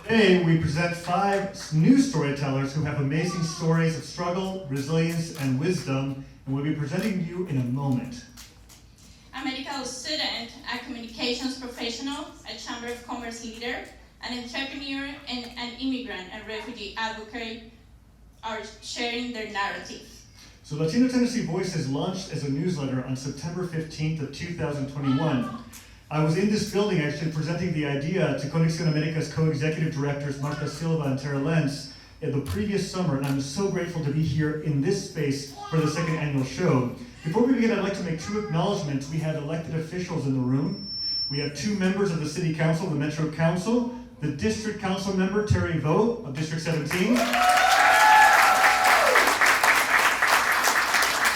Today, we present 5 new storytellers who have amazing stories of struggle, resilience, and wisdom, and we'll be presenting you in a moment. A medical student, a communications professional, a Chamber of Commerce leader, an entrepreneur, and an immigrant and refugee advocate are sharing their narrative. So Latino Tennessee Voices launched as a newsletter on September 15th of 2021. I was in this building actually presenting the idea to Conexión America's co-executive directors Marta Silva and Tara Lenz in the previous summer, and I'm so grateful to be here in this space for the second annual show. Before we begin, I'd like to make 2 acknowledgments. We have elected officials in the room. We have 2 members of the City Council, the Metro Council, the District Council member, Terry Vo of District 17.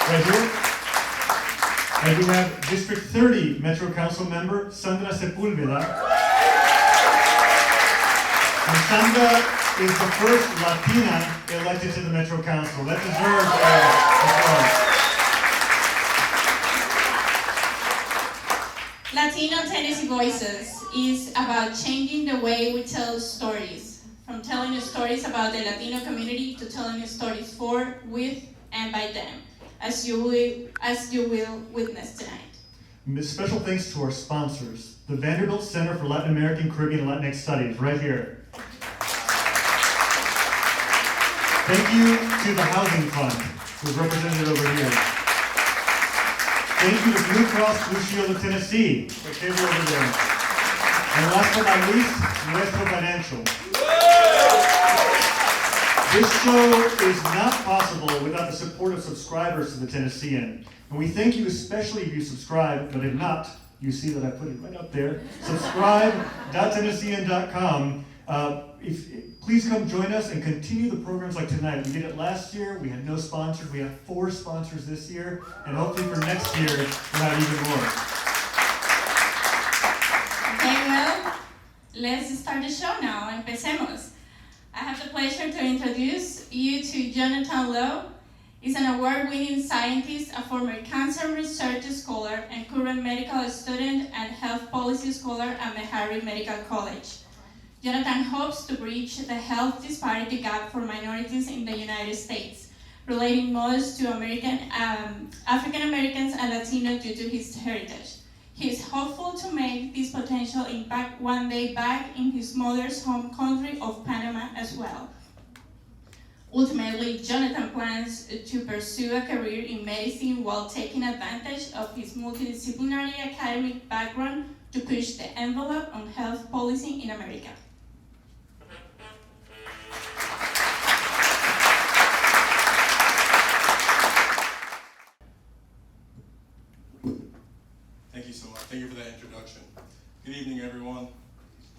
Right here. And we have District 30 Metro Council member, Sandra Sepúlveda. And Sandra is the first Latina elected to the Metro Council. That deserves applause. Latino Tennessee Voices is about changing the way we tell stories, from telling stories about the Latino community to telling stories for, with, and by them, as you will witness tonight. Special thanks to our sponsors, the Vanderbilt Center for Latin American, Caribbean, and Latinx Studies, right here. Thank you to the Housing Fund, who's represented over here. Thank you to Blue Cross Blue Shield of Tennessee, right there over there. And last but not least, Nuestro Financial. This show is not possible without the support of subscribers to the Tennessean. And we thank you especially if you subscribe, but if not, you see that I put it right up there. Subscribe.tennessean.com. Please come join us and continue the programs like tonight. We did it last year. We had no sponsors. We have 4 sponsors this year. And hopefully for next year, we'll have even more. Okay, well, let's start the show now. Empecemos. I have the pleasure to introduce you to Jonathan Lowe. He's an award-winning scientist, a former cancer research scholar, and current medical student and health policy scholar at Meharry Medical College. Jonathan hopes to bridge the health disparity gap for minorities in the United States, relating most to African Americans and Latinos due to his heritage. He is hopeful to make this potential impact one day back in his mother's home country of Panama as well. Ultimately, Jonathan plans to pursue a career in medicine while taking advantage of his multidisciplinary academic background to push the envelope on health policy in America. Thank you so much. Thank you for that introduction. Good evening, everyone.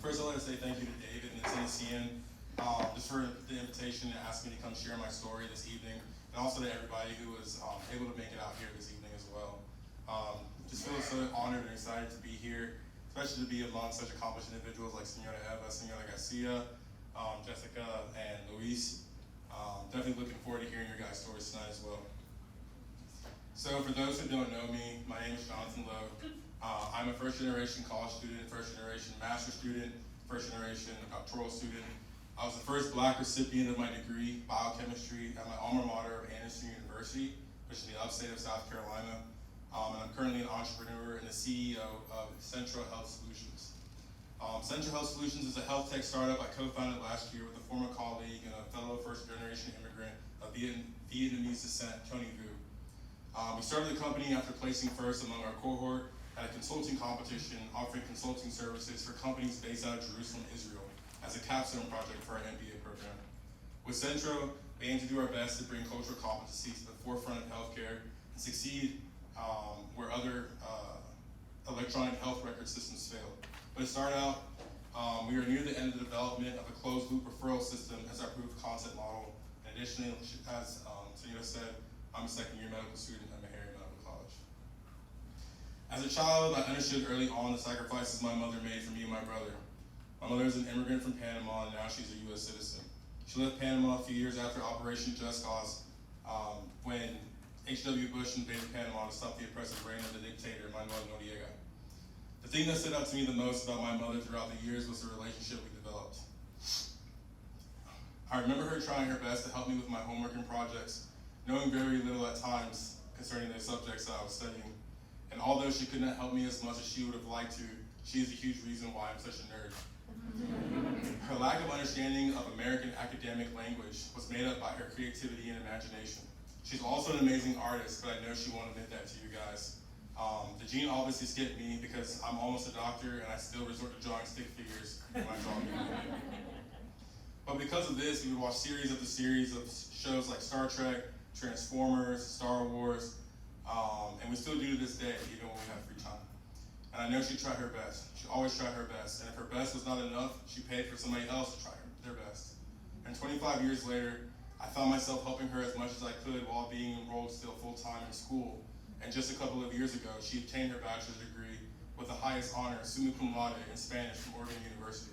First, I'd like to say thank you to David and the Tennessean just for the invitation to ask me to come share my story this evening, and also to everybody who was able to make it out here this evening as well. Just feel so honored and excited to be here, especially to be among such accomplished individuals like Senora Eva, Senora Garcia, Jessica, and Luis. Definitely looking forward to hearing your guys' stories tonight as well. So for those who don't know me, my name is Jonathan Lowe. I'm a first-generation college student, first-generation master's student, first-generation doctoral student. I was the first Black recipient of my degree, biochemistry, at my alma mater of Anderson University, which is in the upstate of South Carolina. And I'm currently an entrepreneur and the CEO of Central Health Solutions. Central Health Solutions is a health tech startup I co-founded last year with a former colleague and a fellow first-generation immigrant of Vietnamese descent, Tony Vu. We started the company after placing first among our cohort at a consulting competition offering consulting services for companies based out of Jerusalem, Israel, as a capstone project for our MBA program. With Centro, we aim to do our best to bring cultural competency to the forefront of healthcare and succeed where other electronic health record systems fail. But to start out, we are near the end of the development of a closed-loop referral system as our proof of concept model. And additionally, as Senora said, I'm a second-year medical student at Meharry Medical College. As a child, I understood early on the sacrifices my mother made for me and my brother. My mother is an immigrant from Panama, and now she's a U.S. citizen. She left Panama a few years after Operation Just Cause, when H.W. Bush invaded Panama to stop the oppressive reign of the dictator, Manuel Noriega. The thing that stood out to me the most about my mother throughout the years was the relationship we developed. I remember her trying her best to help me with my homework and projects, knowing very little at times concerning the subjects that I was studying. And although she could not help me as much as she would have liked to, she is a huge reason why I'm such a nerd. Her lack of understanding of American academic language was made up by her creativity and imagination. She's also an amazing artist, but I know she won't admit that to you guys. The gene obviously skipped me because I'm almost a doctor and I still resort to drawing stick figures when I draw people. But because of this, we would watch series after series of shows like Star Trek, Transformers, Star Wars, and we still do to this day, even when we have free time. And I know she tried her best. She always tried her best. And if her best was not enough, she paid for somebody else to try their best. And 25 years later, I found myself helping her as much as I could while being enrolled still full-time in school. And just a couple of years ago, she obtained her bachelor's degree with the highest honor, summa cum laude, in Spanish from Oregon University.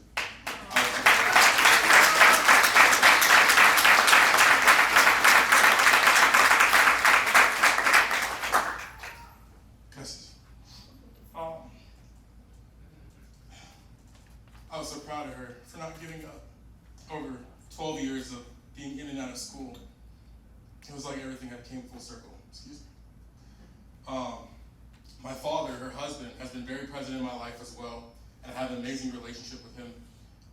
I was so proud of her for not giving up. Over 12 years of being in and out of school, it was like everything had came full circle. Excuse me. My father, her husband, has been very present in my life as well, and I have an amazing relationship with him.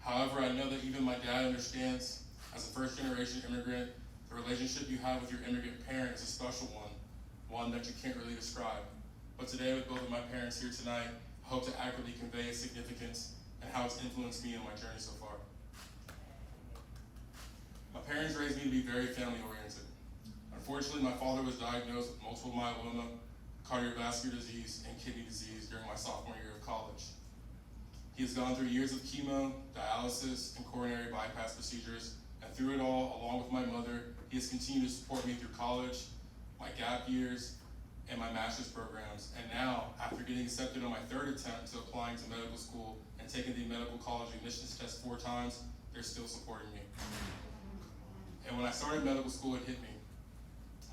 However, I know that even my dad understands, as a first-generation immigrant, the relationship you have with your immigrant parent is a special one that you can't really describe. But today, with both of my parents here tonight, I hope to accurately convey its significance and how it's influenced me in my journey so far. My parents raised me to be very family-oriented. Unfortunately, my father was diagnosed with multiple myeloma, cardiovascular disease, and kidney disease during my sophomore year of college. He has gone through years of chemo, dialysis, and coronary bypass procedures, and through it all, along with my mother, he has continued to support me through college, my gap years, and my master's programs. And now, after getting accepted on my third attempt to applying to medical school and taking the medical college admissions test 4 times, they're still supporting me. And when I started medical school, it hit me.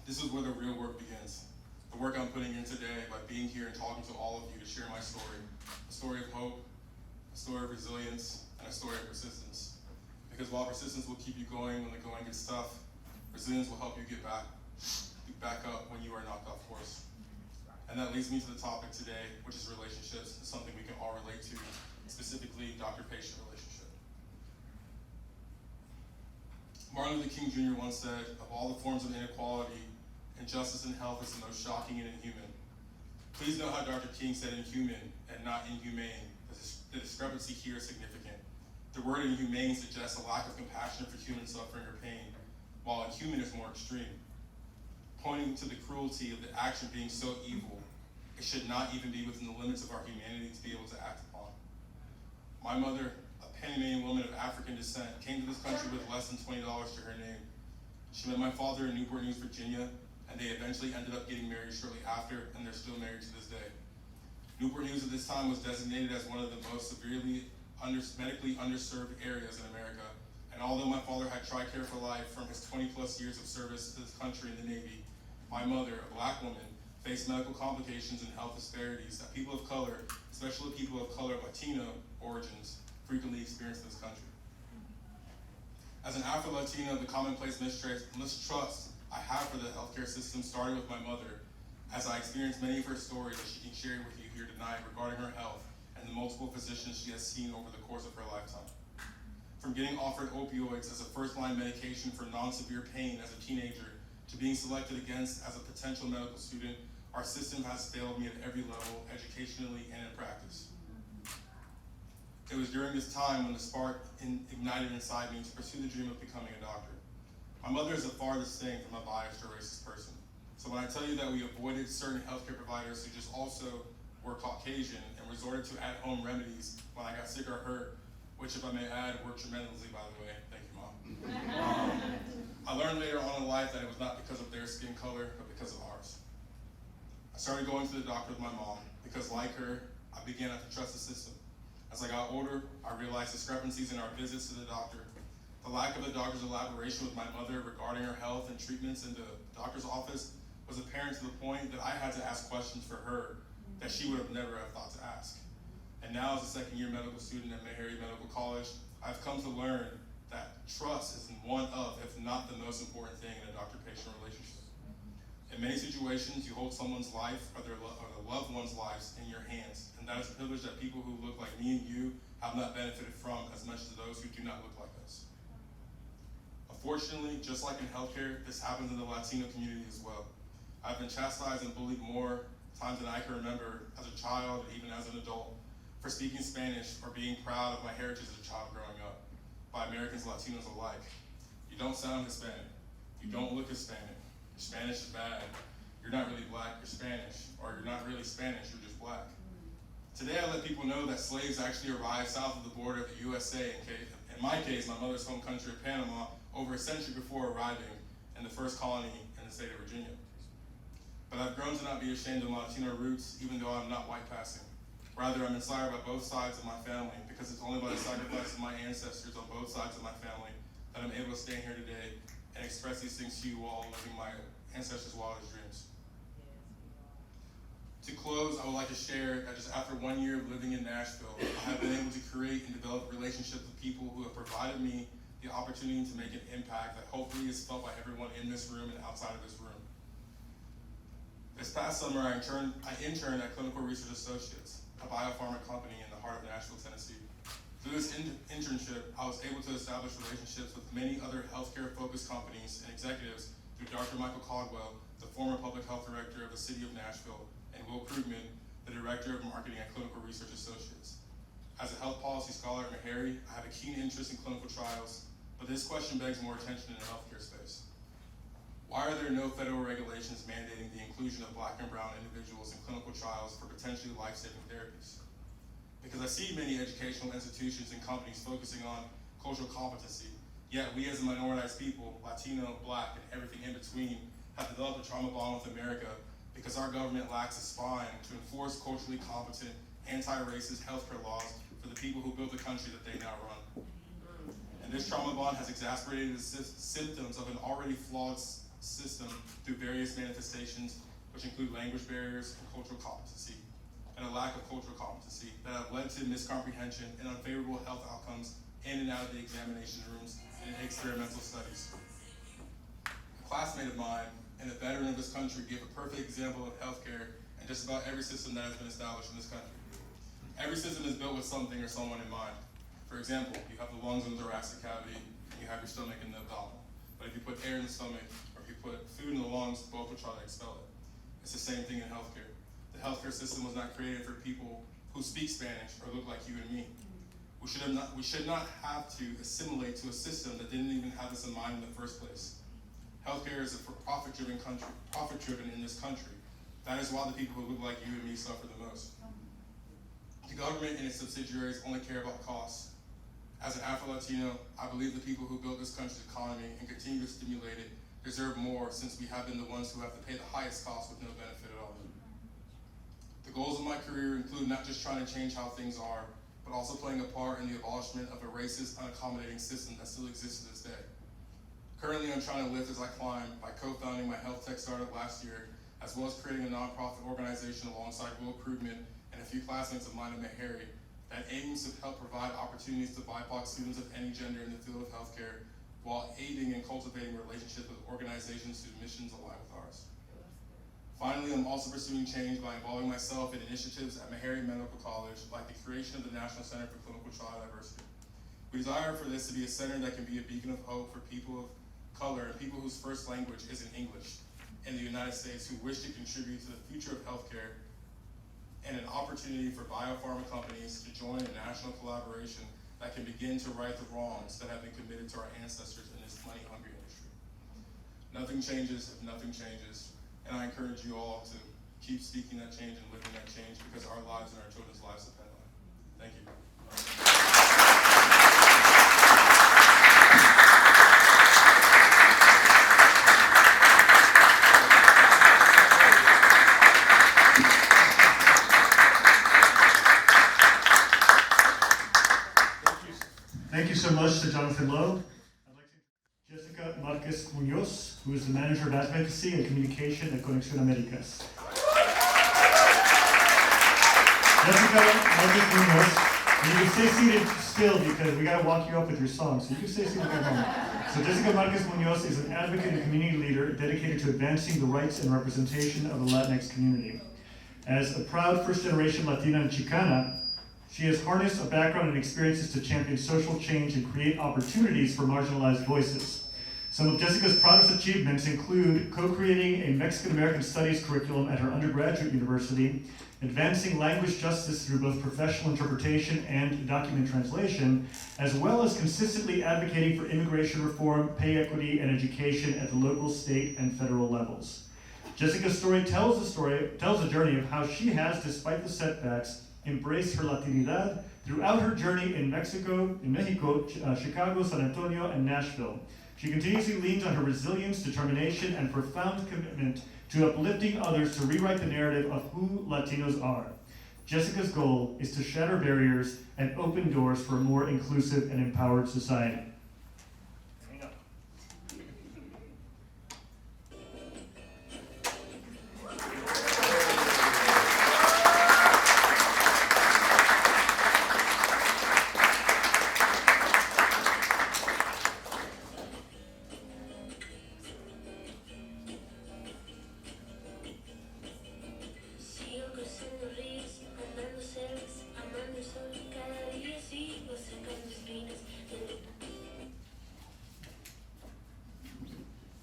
This is where the real work begins. The work I'm putting in today by being here and talking to all of you to share my story. A story of hope, a story of resilience, and a story of persistence. Because while persistence will keep you going when the going gets tough, resilience will help you get back up when you are knocked off course. And that leads me to the topic today, which is relationships, something we can all relate to, specifically doctor-patient relationship. Martin Luther King Jr. once said, "Of all the forms of inequality, injustice in health is the most shocking and inhuman." Please know how Dr. King said inhuman and not inhumane. The discrepancy here is significant. The word inhumane suggests a lack of compassion for human suffering or pain, while inhuman is more extreme, pointing to the cruelty of the action being so evil, it should not even be within the limits of our humanity to be able to act upon. My mother, a Panamanian woman of African descent, came to this country with less than $20 to her name. She met my father in Newport News, Virginia, and they eventually ended up getting married shortly after, and they're still married to this day. Newport News at this time was designated as one of the most severely medically underserved areas in America, and although my father had TRICARE for life from his 20+ years of service to this country in the Navy, my mother, a black woman, faced medical complications and health disparities that people of color, especially people of color of Latino origins, frequently experience in this country. As an Afro-Latino, the commonplace mistrust I have for the healthcare system started with my mother, as I experienced many of her stories that she can share with you here tonight regarding her health and the multiple physicians she has seen over the course of her lifetime. From getting offered opioids as a first-line medication for non-severe pain as a teenager, to being selected against as a potential medical student, our system has failed me at every level, educationally and in practice. It was during this time when the spark ignited inside me to pursue the dream of becoming a doctor. My mother is the farthest thing from a biased or racist person. So when I tell you that we avoided certain healthcare providers who just also were Caucasian and resorted to at-home remedies when I got sick or hurt, which, if I may add, worked tremendously, by the way. Thank you, Mom. I learned later on in life that it was not because of their skin color, but because of ours. I started going to the doctor with my mom because, like her, I began not to trust the system. As I got older, I realized discrepancies in our visits to the doctor. The lack of the doctor's elaboration with my mother regarding her health and treatments in the doctor's office was apparent to the point that I had to ask questions for her that she would have never have thought to ask. And now, as a second-year medical student at Meharry Medical College, I I've come to learn that trust is one of, if not the most important thing in a doctor-patient relationship. In many situations, you hold someone's life or their loved one's lives in your hands, and that is a privilege that people who look like me and you have not benefited from as much as those who do not look like us. Unfortunately, just like in healthcare, this happens in the Latino community as well. I've been chastised and bullied more times than I can remember as a child, even as an adult, for speaking Spanish or being proud of my heritage as a child growing up, by Americans and Latinos alike. You don't sound Hispanic. You don't look Hispanic. Your Spanish is bad. You're not really black, you're Spanish. Or you're not really Spanish, you're just black. Today I let people know that slaves actually arrived south of the border of the USA, in my case, my mother's home country of Panama, over a century before arriving in the first colony in the state of Virginia. But I've grown to not be ashamed of my Latino roots, even though I'm not white passing. Rather, I'm inspired by both sides of my family, because it's only by the sacrifice of my ancestors on both sides of my family that I'm able to stand here today and express these things to you all, living my ancestors' wildest dreams. To close, I would like to share that just after 1 year of living in Nashville, I have been able to create and develop relationships with people who have provided me the opportunity to make an impact that hopefully is felt by everyone in this room and outside of this room. This past summer, I interned at Clinical Research Associates, a biopharma company in the heart of Nashville, Tennessee. Through this internship, I was able to establish relationships with many other healthcare-focused companies and executives through Dr. Michael Caldwell, the former public health director of the city of Nashville, and Will Krugman, the director of marketing at Clinical Research Associates. As a health policy scholar at Meharry, I have a keen interest in clinical trials, but this question begs more attention in the healthcare space. Why are there no federal regulations mandating the inclusion of black and brown individuals in clinical trials for potentially life-saving therapies? Because I see many educational institutions and companies focusing on cultural competency, yet we as a minoritized people, Latino, black, and everything in between, have developed a trauma bond with America because our government lacks a spine to enforce culturally competent, anti-racist healthcare laws for the people who built the country that they now run. And this trauma bond has exacerbated the symptoms of an already flawed system through various manifestations, which include language barriers and cultural competency, and a lack of cultural competency that have led to miscomprehension and unfavorable health outcomes in and out of the examination rooms and experimental studies. A classmate of mine and a veteran of this country gave a perfect example of healthcare and just about every system that has been established in this country. Every system is built with something or someone in mind. For example, you have the lungs and the thoracic cavity, and you have your stomach and the abdominal. But if you put air in the stomach, or if you put food in the lungs, both will try to expel it. It's the same thing in healthcare. The healthcare system was not created for people who speak Spanish or look like you and me. We should not have to assimilate to a system that didn't even have us in mind in the first place. Healthcare is a profit-driven in this country. That is why the people who look like you and me suffer the most. The government and its subsidiaries only care about costs. As an Afro-Latino, I believe the people who built this country's economy and continue to stimulate it deserve more, since we have been the ones who have to pay the highest cost with no benefit at all. The goals of my career include not just trying to change how things are, but also playing a part in the abolishment of a racist, unaccommodating system that still exists to this day. Currently, I'm trying to lift as I climb by co-founding my health tech startup last year, as well as creating a nonprofit organization alongside Will Krugman and a few classmates of mine at Meharry that aims to help provide opportunities to BIPOC students of any gender in the field of healthcare, while aiding and cultivating relationships with organizations whose missions align with ours. Finally, I'm also pursuing change by involving myself in initiatives at Meharry Medical College, like the creation of the National Center for Clinical Trial Diversity. We desire for this to be a center that can be a beacon of hope for people of color and people whose first language isn't English in the United States who wish to contribute to the future of healthcare, and an opportunity for biopharma companies to join a national collaboration that can begin to right the wrongs that have been committed to our ancestors in this money-hungry industry. Nothing changes if nothing changes, and I encourage you all to keep speaking that change and living that change, because our lives and our children's lives depend on it. Thank you. Thank you so much to Jonathan Lowe. I'd like to introduce Jessica Marquez Munoz, who is the Manager of Advocacy and Communication at Conexión Américas. Jessica Marquez Munoz And you can stay seated still because we got to walk you up with your song. So you can stay seated at home. So Jessica Marquez Munoz is an advocate and community leader dedicated to advancing the rights and representation of the Latinx community. As a proud first-generation Latina and Chicana, she has harnessed a background and experiences to champion social change and create opportunities for marginalized voices. Some of Jessica's proudest achievements include co-creating a Mexican-American studies curriculum at her undergraduate university, advancing language justice through both professional interpretation and document translation, as well as consistently advocating for immigration reform, pay equity, and education at the local, state, and federal levels. Jessica's story tells the journey of how she has, despite the setbacks, embraced her Latinidad throughout her journey in Mexico, Chicago, San Antonio, and Nashville. She continuously leans on her resilience, determination, and profound commitment to uplifting others to rewrite the narrative of who Latinos are. Jessica's goal is to shatter barriers and open doors for a more inclusive and empowered society.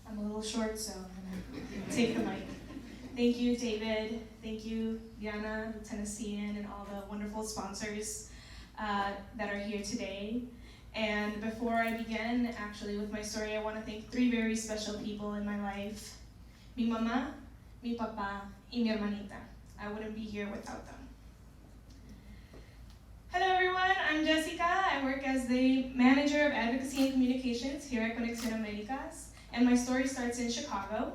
I'm a little short, so I'm gonna take the mic. Thank you, David. Thank you, Diana, the Tennessean, and all the wonderful sponsors that are here today. And before I begin, actually, with my story, I want to thank three very special people in my life. Mi mamá, mi papá, y mi hermanita. I wouldn't be here without them. Hello everyone, I'm Jessica. I work as the Manager of Advocacy and Communications here at Conexión Américas, and my story starts in Chicago.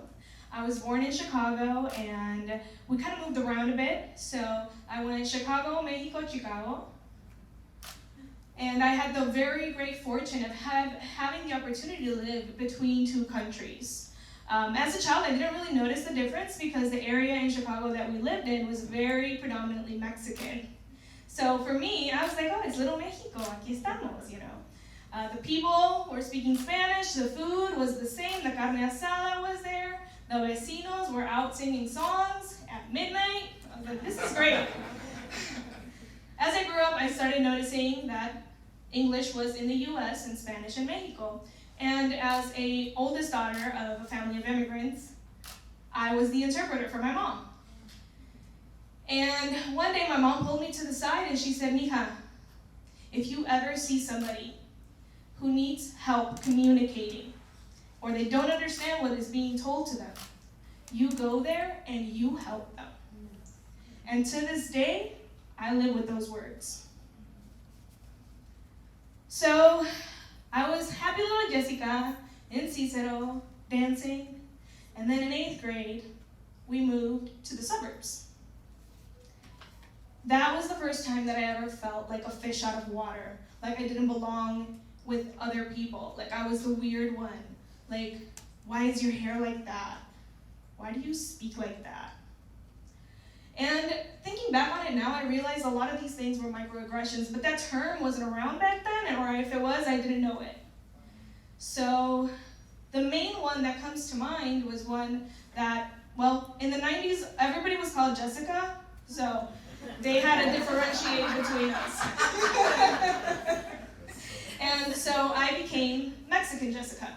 I was born in Chicago, and we kind of moved around a bit. So I went Chicago, Mexico, Chicago. And I had the very great fortune of having the opportunity to live between two countries. As a child, I didn't really notice the difference because the area in Chicago that we lived in was very predominantly Mexican. So for me, I was like, oh, it's little Mexico, aquí estamos, you know. The people were speaking Spanish, the food was the same, the carne asada was there, the vecinos were out singing songs at midnight. I was like, this is great. As I grew up, I started noticing that English was in the US and Spanish in Mexico. And as an oldest daughter of a family of immigrants, I was the interpreter for my mom. And one day my mom pulled me to the side and she said, Mija, if you ever see somebody who needs help communicating, or they don't understand what is being told to them, you go there and you help them. And to this day, I live with those words. So I was happy little Jessica in Cicero, dancing, and then in 8th grade, we moved to the suburbs. That was the first time that I ever felt like a fish out of water, like I didn't belong with other people, like I was the weird one. Like, why is your hair like that? Why do you speak like that? And thinking back on it now, I realize a lot of these things were microaggressions, but that term wasn't around back then, or if it was, I didn't know it. So the main one that comes to mind was one that, well, in the 90s, everybody was called Jessica, so they had to differentiate between us. And so I became Mexican Jessica.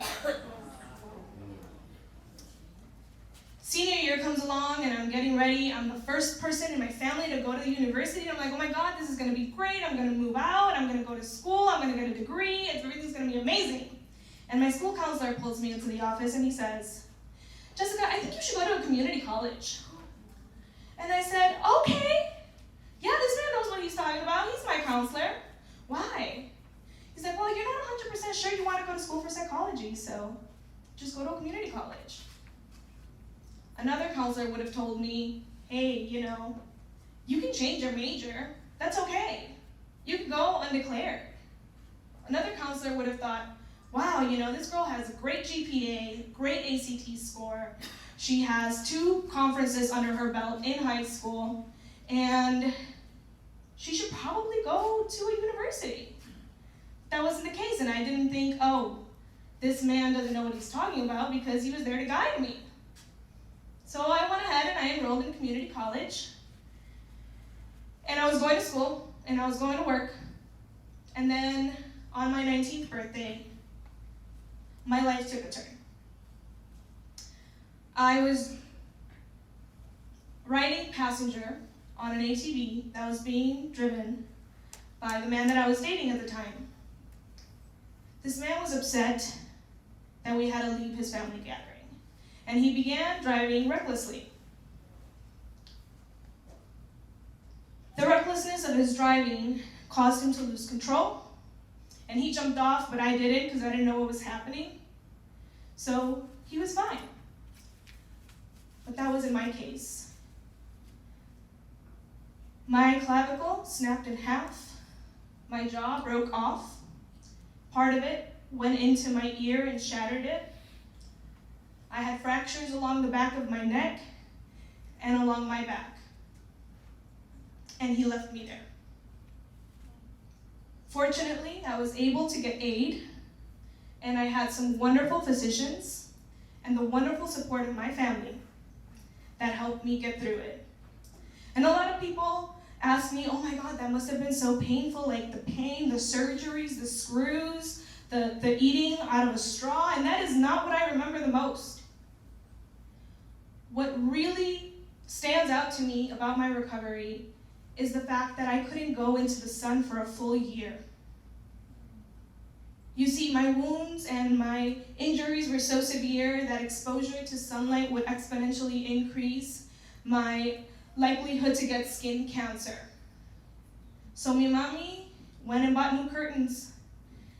Senior year comes along and I'm getting ready. I'm the first person in my family to go to the university. I'm like, oh my God, this is gonna be great. I'm gonna move out, I'm gonna go to school, I'm gonna get a degree, everything's gonna be amazing. And my school counselor pulls me into the office and he says, Jessica, I think you should go to a community college. And I said, okay. Yeah, this man knows what he's talking about. He's my counselor. Why? He said, well, you're not 100% sure you want to go to school for psychology, so just go to a community college. Another counselor would have told me, hey, you know, you can change your major. That's okay. You can go undeclared. Another counselor would have thought, wow, you know, this girl has a great GPA, great ACT score. She has 2 conferences under her belt in high school, and she should probably go to a university. That wasn't the case, and I didn't think, oh, this man doesn't know what he's talking about because he was there to guide me. So I went ahead and I enrolled in community college. And I was going to school, and I was going to work. And then on my 19th birthday, my life took a turn. I was riding passenger on an ATV that was being driven by the man that I was dating at the time. This man was upset that we had to leave his family gathering, and he began driving recklessly. The recklessness of his driving caused him to lose control, and he jumped off, but I didn't because I didn't know what was happening. So he was fine. But that wasn't my case. My clavicle snapped in half. My jaw broke off. Part of it went into my ear and shattered it. I had fractures along the back of my neck and along my back. And he left me there. Fortunately, I was able to get aid, and I had some wonderful physicians and the wonderful support of my family that helped me get through it. And a lot of people ask me, oh my God, that must have been so painful, like the pain, the surgeries, the screws, the eating out of a straw, and that is not what I remember the most. What really stands out to me about my recovery is the fact that I couldn't go into the sun for a full year. You see, my wounds and my injuries were so severe that exposure to sunlight would exponentially increase my likelihood to get skin cancer. So my mommy went and bought new curtains,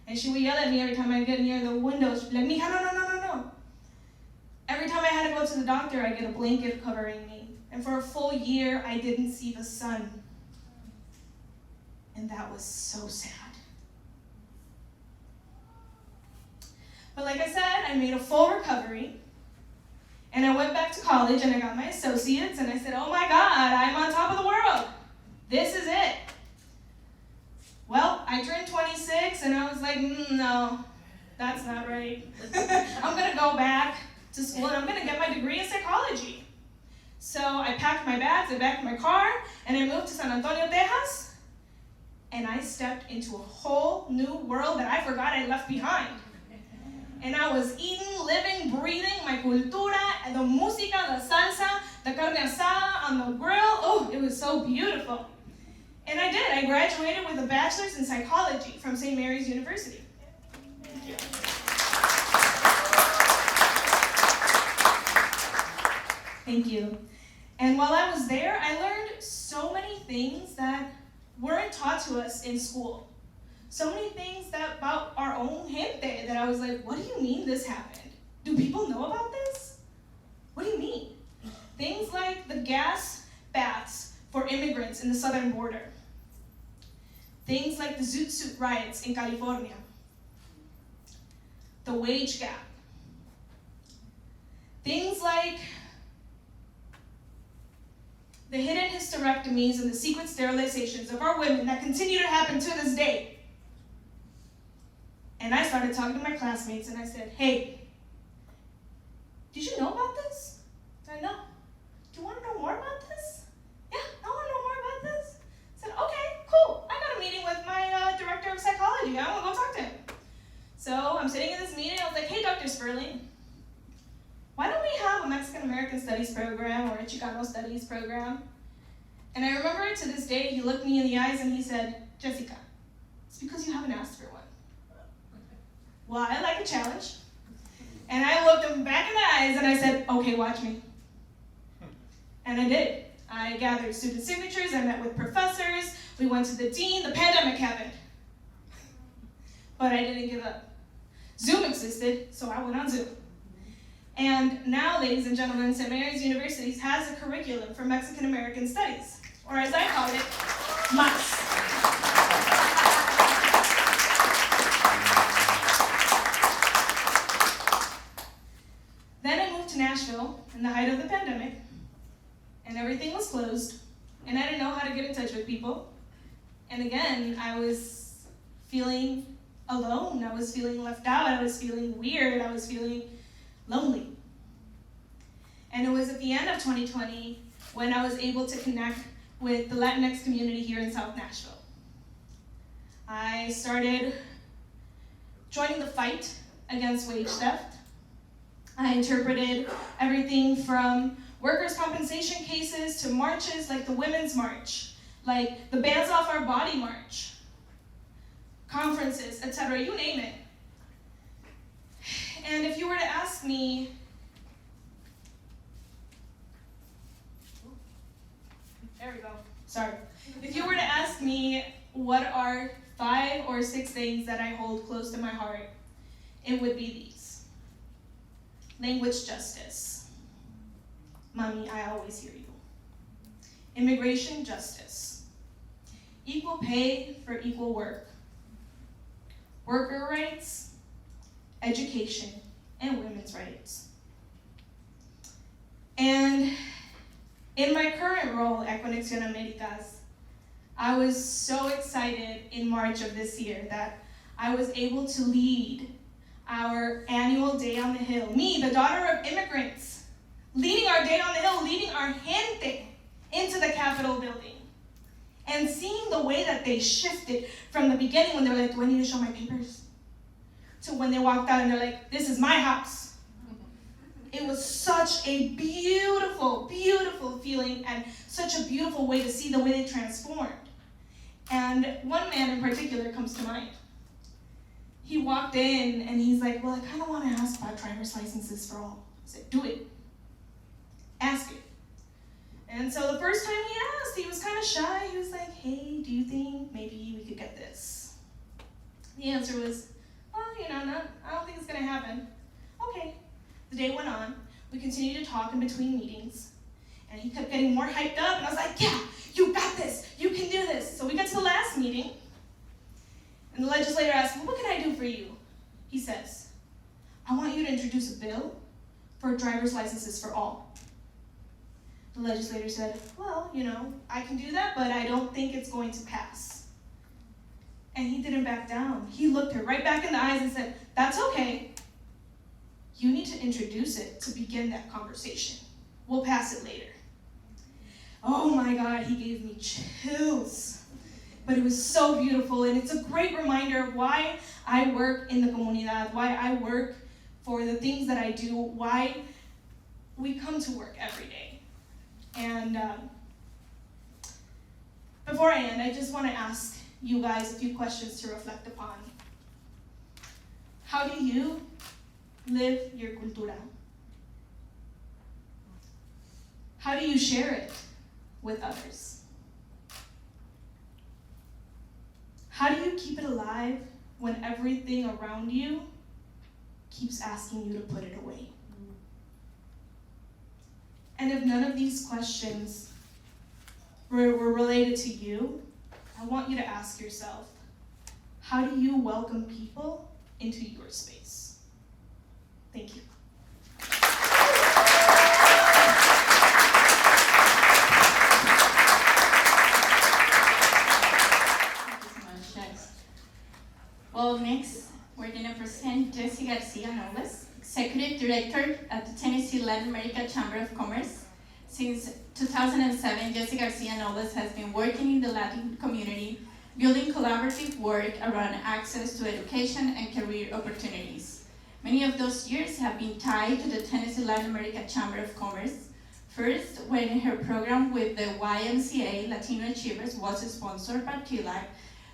and she would yell at me every time I get near the window. She'd be like, Mija, no. Every time I had to go to the doctor, I'd get a blanket covering me. And for a full year, I didn't see the sun. And that was so sad. But like I said, I made a full recovery. And I went back to college and I got my associates and I said, oh my God, I'm on top of the world. This is it. Well, I turned 26 and I was like, no, that's not right. I'm gonna go back to school and I'm gonna get my degree in psychology. So I packed my bags, I packed my car, and I moved to San Antonio, Texas. And I stepped into a whole new world that I forgot I left behind. And I was eating, living, breathing my cultura, the música, the salsa, the carne asada on the grill. Oh, it was so beautiful. And I did. I graduated with a bachelor's in psychology from St. Mary's University. Thank you. Thank you. And while I was there, I learned so many things that weren't taught to us in school. So many things about our own gente that I was like, what do you mean this happened? Do people know about this? What do you mean? Things like the gas baths for immigrants in the southern border. Things like the Zoot Suit riots in California. The wage gap. Things like the hidden hysterectomies and the secret sterilizations of our women that continue to happen to this day. And I started talking to my classmates and I said, hey, did you know about this? I said, no. Do you want to know more about this? Yeah, I want to know more about this. I said, okay, cool. I got a meeting with my director of psychology. I want to go talk to him. So I'm sitting in this meeting. I was like, hey, Dr. Sperling, why don't we have a Mexican American Studies program or a Chicano Studies program? And I remember to this day, he looked me in the eyes and he said, Jessica, it's because you haven't asked for one. Well, I like a challenge. And I looked him back in the eyes and I said, okay, watch me. And I did. I gathered student signatures, I met with professors, we went to the dean, the pandemic happened. But I didn't give up. Zoom existed, so I went on Zoom. And now, ladies and gentlemen, St. Mary's University has a curriculum for Mexican American Studies, or as I call it, MAS. Then I moved to Nashville in the height of the pandemic, and everything was closed, and I didn't know how to get in touch with people, And again, I was feeling alone. I was feeling left out. I was feeling weird. I was feeling lonely. And it was at the end of 2020 when I was able to connect with the Latinx community here in South Nashville. I started joining the fight against wage theft. I interpreted everything from workers' compensation cases to marches like the Women's March, like the Bands Off Our Body March, conferences, etc., you name it. And if you were to ask me, there we go, sorry. If you were to ask me what are 5 or 6 things that I hold close to my heart, it would be these. Language justice. Mommy, I always hear you. Immigration justice. Equal pay for equal work. Worker rights, education, and women's rights. And in my current role at Conexión Américas, I was so excited in March of this year that I was able to lead our annual Day on the Hill. Me, the daughter of immigrants, leading our Day on the Hill, leading our gente into the Capitol building. And seeing the way that they shifted from the beginning when they were like, do I need to show my papers? To when they walked out and they're like, this is my house. It was such a beautiful, beautiful feeling and such a beautiful way to see the way they transformed. And one man in particular comes to mind. He walked in and he's like, well, I kind of want to ask about driver's licenses for all. I said, do it. Ask it. And so the first time he asked, he was kind of shy. He was like, hey, do you think maybe we could get this? The answer was, well, no, I don't think it's going to happen. Okay. The day went on. We continued to talk in between meetings. And he kept getting more hyped up. And I was like, yeah, you got this. You can do this. So we got to the last meeting. And the legislator asked, well, what can I do for you? He says, I want you to introduce a bill for driver's licenses for all. The legislator said, well, I can do that, but I don't think it's going to pass. And he didn't back down. He looked her right back in the eyes and said, that's okay. You need to introduce it to begin that conversation. We'll pass it later. Oh my God, he gave me chills. But it was so beautiful, and it's a great reminder of why I work in the comunidad, why I work for the things that I do, why we come to work every day. And before I end, I just want to ask you guys a few questions to reflect upon. How do you live your cultura? How do you share it with others? How do you keep it alive when everything around you keeps asking you to put it away? And if none of these questions were related to you, I want you to ask yourself, how do you welcome people into your space? Thank you. Well, next, we're going to present Jessie Garcia Nobles, Executive Director at the Tennessee Latin America Chamber of Commerce. Since 2007, Jessie Garcia Nobles has been working in the Latin community, building collaborative work around access to education and career opportunities. Many of those years have been tied to the Tennessee Latin America Chamber of Commerce. First, when her program with the YMCA Latino Achievers was sponsored by TLAC,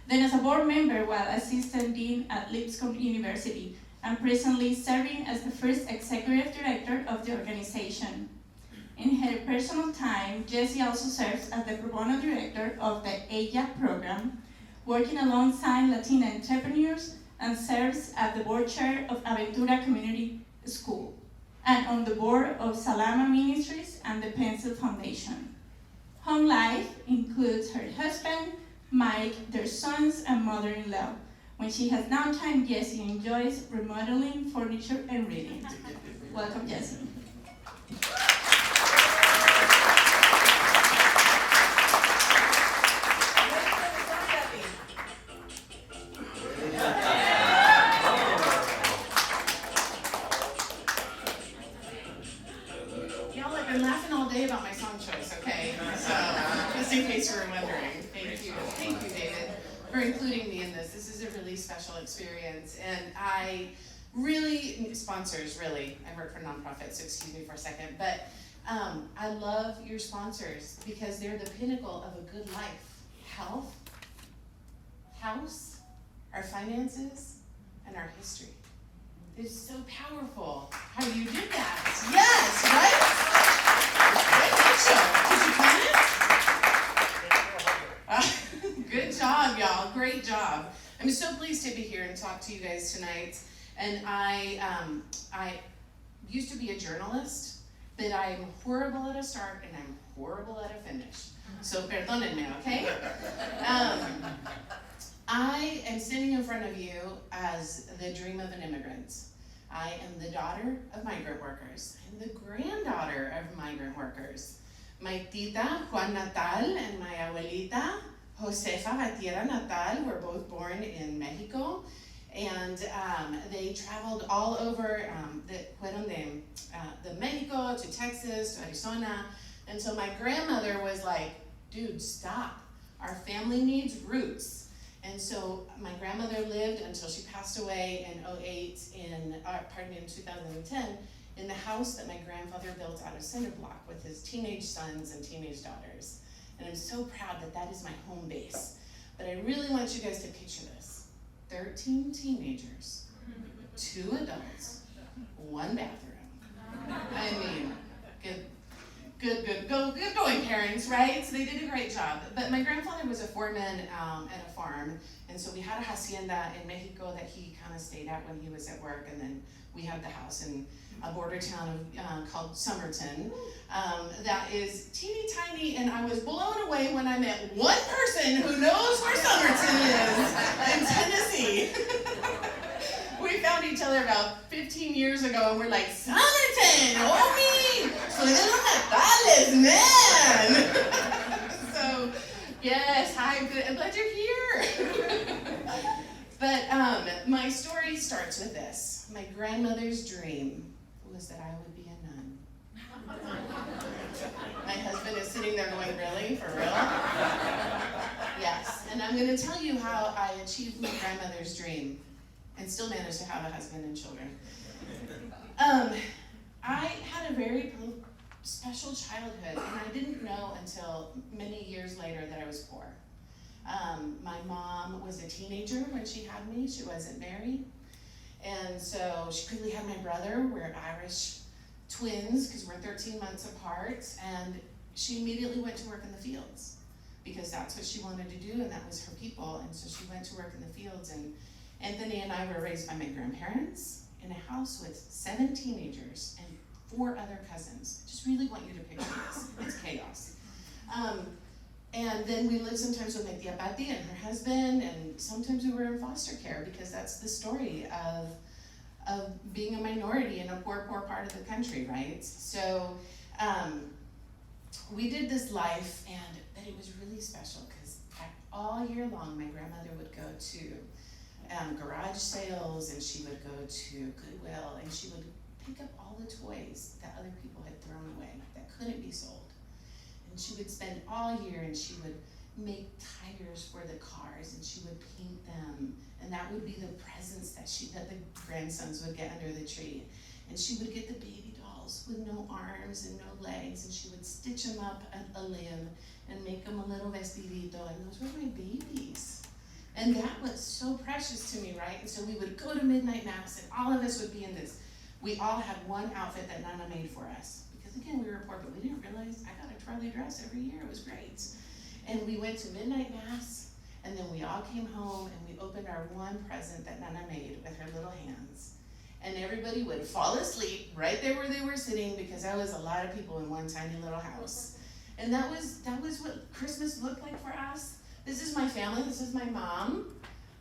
then as a board member while assistant dean at Lipscomb University, and presently serving as the first executive director of the organization. In her personal time, Jessie also serves as the pro bono director of the EYA program, working alongside Latina entrepreneurs, and serves as the board chair of Aventura Community School, and on the board of Salama Ministries and the Pencil Foundation. Home life includes her husband, Mike, their sons, and mother-in-law. When she has downtime, Jessie enjoys remodeling, furniture, and reading. Welcome, Jessie. special experience. And I really, sponsors really, I work for nonprofits, so excuse me for a second, but I love your sponsors because they're the pinnacle of a good life. Health, house, our finances, and our history. It's so powerful how you did that. Yes, right? Did you plan it? Good job, y'all. Great job. I'm so pleased to be here and talk to you guys tonight. And I used to be a journalist, but I'm horrible at a start and I'm horrible at a finish. So perdónenme, okay? I am standing in front of you as the dream of an immigrant. I am the daughter of migrant workers. I'm the granddaughter of migrant workers. My tita, Juan Natal, and my abuelita, Josefa Gatiera Natal, were both born in Mexico. And they traveled all over, fueron de Mexico to Texas to Arizona. And so my grandmother was like, dude, stop. Our family needs roots. And so my grandmother lived until she passed away in 2010, in the house that my grandfather built out of cinder block with his teenage sons and teenage daughters. And I'm so proud that that is my home base. But I really want you guys to picture this. 13 teenagers, 2 adults, 1 bathroom. I mean, good going parents, right? So they did a great job. But my grandfather was a foreman at a farm, and so we had a hacienda in Mexico that he kind of stayed at when he was at work, and then we had the house in a border town called Somerton that is teeny tiny, and I was blown away when I met one person who knows where Somerton is in Tennessee. We found each other about 15 years ago, and we're like, Somerton, homie, soy de los Natales, man. So, yes, hi, I'm glad you're here. But my story starts with this. My grandmother's dream was that I would be a nun. My husband is sitting there going, really? For real? Yes, and I'm going to tell you how I achieved my grandmother's dream and still managed to have a husband and children. I had a very special childhood, and I didn't know until many years later that I was poor. My mom was a teenager when she had me. She wasn't married. And so she quickly had my brother. We're Irish twins because we're 13 months apart. And she immediately went to work in the fields because that's what she wanted to do, and that was her people. And so she went to work in the fields. And Anthony and I were raised by my grandparents in a house with 7 teenagers and 4 other cousins. Just really want you to picture this. It's chaos. And then we lived sometimes with my tia Patty and her husband, and sometimes we were in foster care because that's the story of being a minority in a poor part of the country, right? So we did this life, but it was really special because all year long my grandmother would go to garage sales, and she would go to Goodwill, and she would pick up all the toys that other people had thrown away that couldn't be sold. And she would spend all year, and she would make tires for the cars, and she would paint them, and that would be the presents that the grandsons would get under the tree. And she would get the baby dolls with no arms and no legs, and she would stitch them up a limb and make them a little vestidito, and those were my babies. And that was so precious to me, right? And so we would go to midnight mass, and all of us would be in this. We all had one outfit that Nana made for us. Because again, we were poor, but we didn't realize I got a trolley dress every year. It was great. And we went to midnight mass, and then we all came home, and we opened our one present that Nana made with her little hands. And everybody would fall asleep right there where they were sitting because that was a lot of people in one tiny little house. And that was what Christmas looked like for us. This is my family. This is my mom.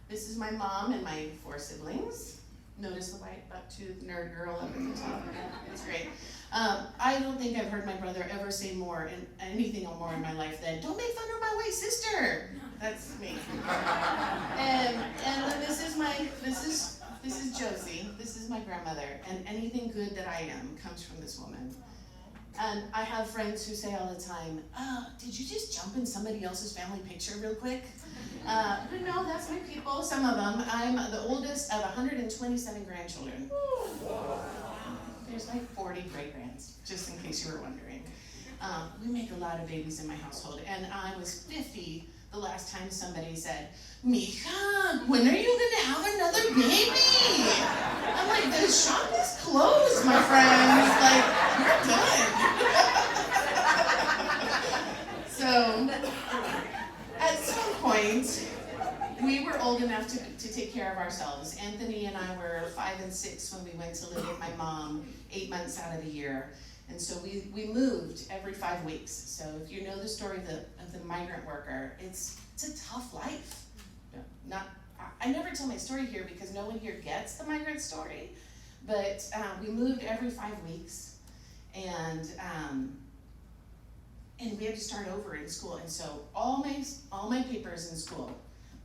This is my mom and my 4 siblings. Notice the white buck-toothed nerd girl up at the top. It's great. I don't think I've heard my brother ever say anything more in my life than, don't make fun of my white sister. That's me. And then this is Josie. This is my grandmother. And anything good that I am comes from this woman. And I have friends who say all the time, did you just jump in somebody else's family picture real quick? No, that's my people, some of them. I'm the oldest of 127 grandchildren. There's like 40 great-grands, just in case you were wondering. We make a lot of babies in my household, and I was 50 the last time somebody said, Mija, when are you gonna have another baby? I'm like, the shop is closed, my friends. Like, you're done. So, at some point, we were old enough to take care of ourselves. Anthony and I were 5 and 6 when we went to live with my mom 8 months out of the year. And so we moved every 5 weeks. So if you know the story of the migrant worker, it's a tough life. I never tell my story here because no one here gets the migrant story, but we moved every 5 weeks, and we had to start over in school. And so all my papers in school,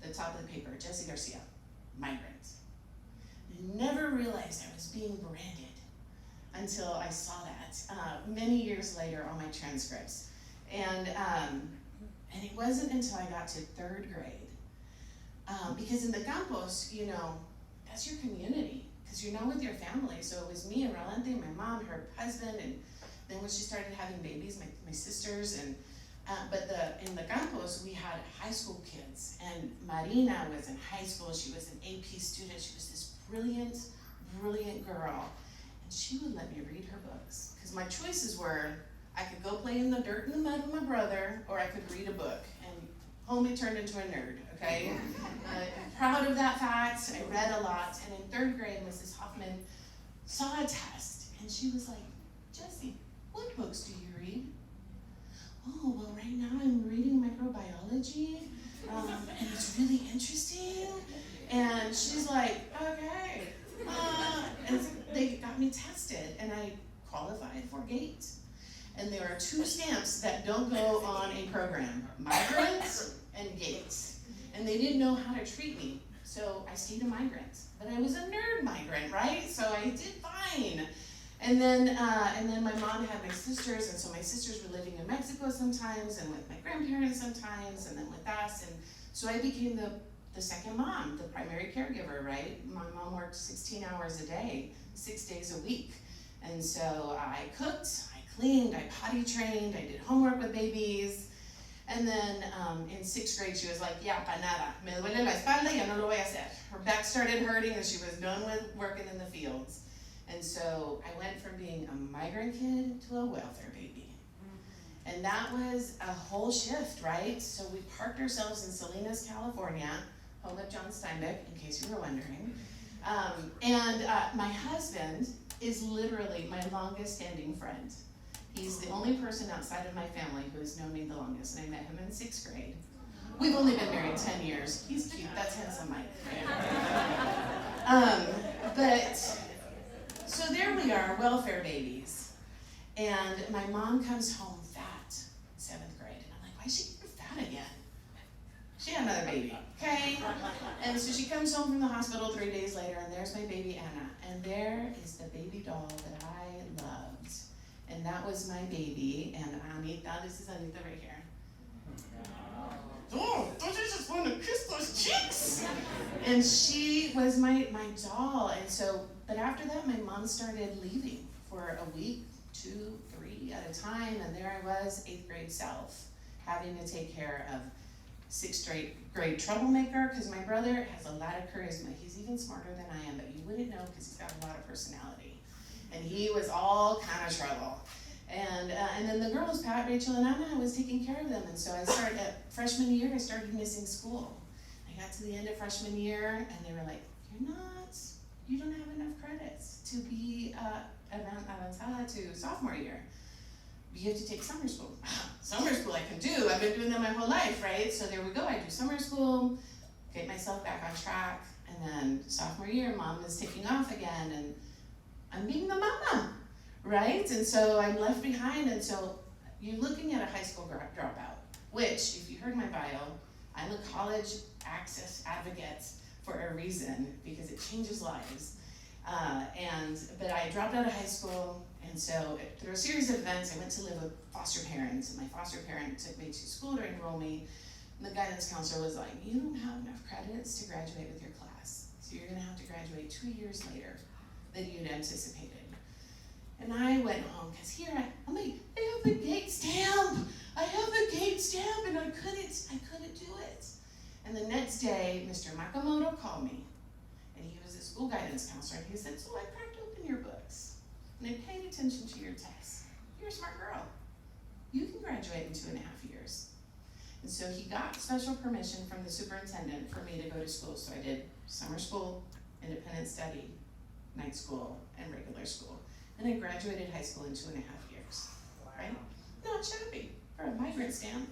the top of the paper, Jesse Garcia, migrant. I never realized I was being branded until I saw that many years later on my transcripts. And it wasn't until I got to 3rd grade. Because in the campus, you know, that's your community, because you're not with your family. So it was me and Rolante, my mom, her husband, and then when she started having babies, my sisters, and but in the campus, we had high school kids, and Marina was in high school. She was an AP student. She was this brilliant, brilliant girl, and she would let me read her books, because my choices were, I could go play in the dirt and the mud with my brother, or I could read a book, and homie turned into a nerd, okay? I'm proud of that fact. I read a lot, and in 3rd grade, Mrs. Hoffman saw a test, and she was like, Jessie, what books do you read? Oh, well, right now I'm reading microbiology, and it's really interesting. And she's like, okay. And they got me tested, and I qualified for GATE. And there are 2 stamps that don't go on a program, migrants and GATE. And they didn't know how to treat me, so I stayed a migrant. But I was a nerd migrant, right? So I did fine. And then my mom had my sisters, and so my sisters were living in Mexico sometimes, and with my grandparents sometimes, and then with us. And so I became the second mom, the primary caregiver, right? My mom worked 16 hours a day, 6 days a week. And so I cooked, I cleaned, I potty trained, I did homework with babies. And then in 6th grade, she was like, ya, pa nada, me duele la espalda, ya no lo voy a hacer. Her back started hurting, and she was done with working in the fields. And so I went from being a migrant kid to a welfare baby. And that was a whole shift, right? So we parked ourselves in Salinas, California, home of John Steinbeck, in case you were wondering. My husband is literally my longest standing friend. He's the only person outside of my family who has known me the longest, and I met him in 6th grade. We've only been married 10 years. He's cute, that's handsome Mike. So there we are, welfare babies. And my mom comes home fat, 7th grade. And I'm like, why is she getting fat again? She had another baby, okay? And so she comes home from the hospital 3 days later, and there's my baby Anna. And there is the baby doll that I loved. And that was my baby, and Anita, this is Anita right here. Oh, don't you just want to kiss those cheeks? And she was my doll. And so, but after that, my mom started leaving for a week, 2, 3 at a time, and there I was, 8th grade self, having to take care of 6th grade troublemaker, because my brother has a lot of charisma. He's even smarter than I am, but you wouldn't know because he's got a lot of personality. And he was all kind of trouble. And then the girls, Pat, Rachel, and Anna, I was taking care of them. And so I started, at freshman year, I started missing school. I got to the end of freshman year, and they were like, you don't have enough credits to be avanzada to sophomore year. You have to take summer school. Summer school I can do. I've been doing that my whole life, right? So there we go. I do summer school, get myself back on track, and then sophomore year, mom is taking off again, and I'm being the mama, right? And so I'm left behind, and so you're looking at a high school dropout, which, if you heard my bio, I'm a college access advocate for a reason, because it changes lives. But I dropped out of high school, and so through a series of events, I went to live with foster parents, and my foster parent took me to school to enroll me, and the guidance counselor was like, you don't have enough credits to graduate with your class, so you're gonna have to graduate 2 years later than you'd anticipated. And I went home, because here I'm like, I have a gate stamp! I have a gate stamp, and I couldn't do it. And the next day, Mr. Makamoto called me, and he was a school guidance counselor, and he said, so I cracked open your books, and I paid attention to your tests. You're a smart girl. You can graduate in 2.5 years. And so he got special permission from the superintendent for me to go to school. So I did summer school, independent study, night school, and regular school. And I graduated high school in 2.5 years, right? Not shabby for a migrant stamp.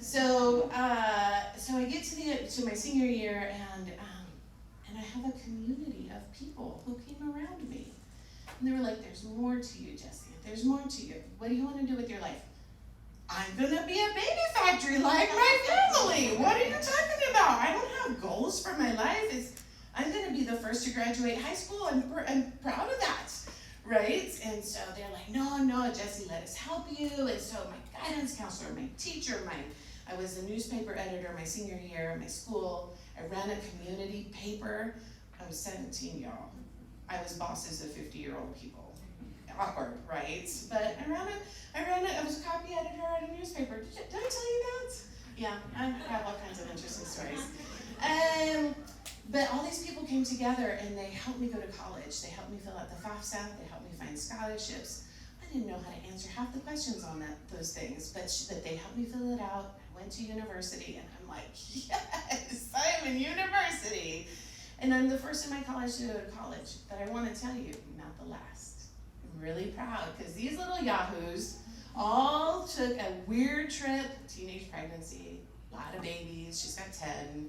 So I get to my senior year, and I have a community of people who came around me. And they were like, there's more to you, Jessie. There's more to you. What do you want to do with your life? I'm gonna be a baby factory like my family. What are you talking about? I don't have goals for my life. I'm gonna be the first to graduate high school. I'm proud of that, right? And so they're like, no, Jessie, let us help you. And so my guidance counselor, my teacher, I was a newspaper editor my senior year at my school. I ran a community paper. I was 17, y'all. I was bosses of 50-year-old people. Awkward, right? But I was a copy editor at a newspaper. Did I tell you that? Yeah, I have all kinds of interesting stories. But all these people came together and they helped me go to college. They helped me fill out the FAFSA. They helped me find scholarships. I didn't know how to answer half the questions on those things, but they helped me fill it out. I went to university, and I'm like, yes, I'm in university. And I'm the first in my college to go to college. But I want to tell you, not the last. I'm really proud, because these little yahoos all took a weird trip, teenage pregnancy, a lot of babies, she's got 10.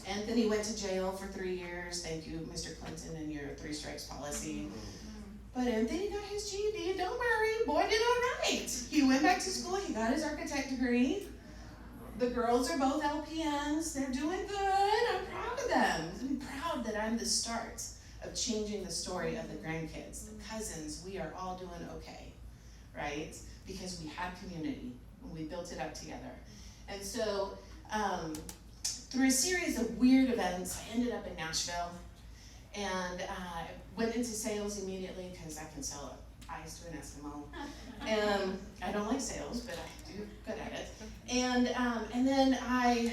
Anthony went to jail for 3 years. Thank you, Mr. Clinton, and your 3 strikes policy. But Anthony got his GED, don't worry, boy did all right. He went back to school, he got his architect degree. The girls are both LPNs, they're doing good, I'm proud of them. I'm proud that I'm the start of changing the story of the grandkids. The cousins, we are all doing okay, right? Because we had community, and we built it up together. And so, through a series of weird events, I ended up in Nashville, and went into sales immediately, because I can sell ice to an Eskimo. And I don't like sales, but I do good at it. And then I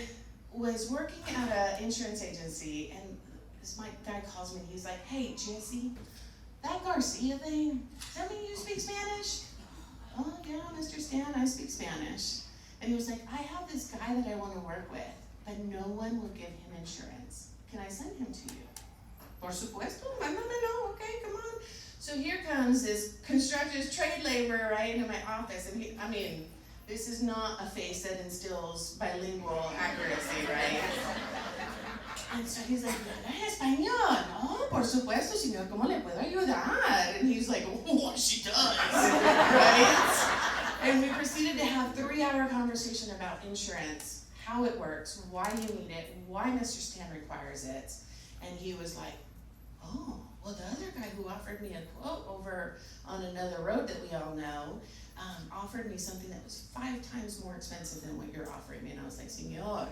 was working at an insurance agency, and this guy calls me, and he's like, hey, Jessie, that Garcia thing, does that mean you speak Spanish? Oh, yeah, Mr. Stan, I speak Spanish. And he was like, I have this guy that I want to work with, but no one will give him insurance. Can I send him to you? Por supuesto, mándamelo, okay, come on. So here comes this constructor's trade labor right into my office, and this is not a face that instills bilingual accuracy, right? And so he's like, ¿hablas español? No, por supuesto, señor, ¿cómo le puedo ayudar? And he's like, oh, she does, right? And we proceeded to have 3-hour conversation about insurance, how it works, why you need it, why Mr. Stan requires it. And he was like, oh, well, the other guy who offered me a quote over on another road that we all know, offered me something that was 5 times more expensive than what you're offering me. And I was like, Señor.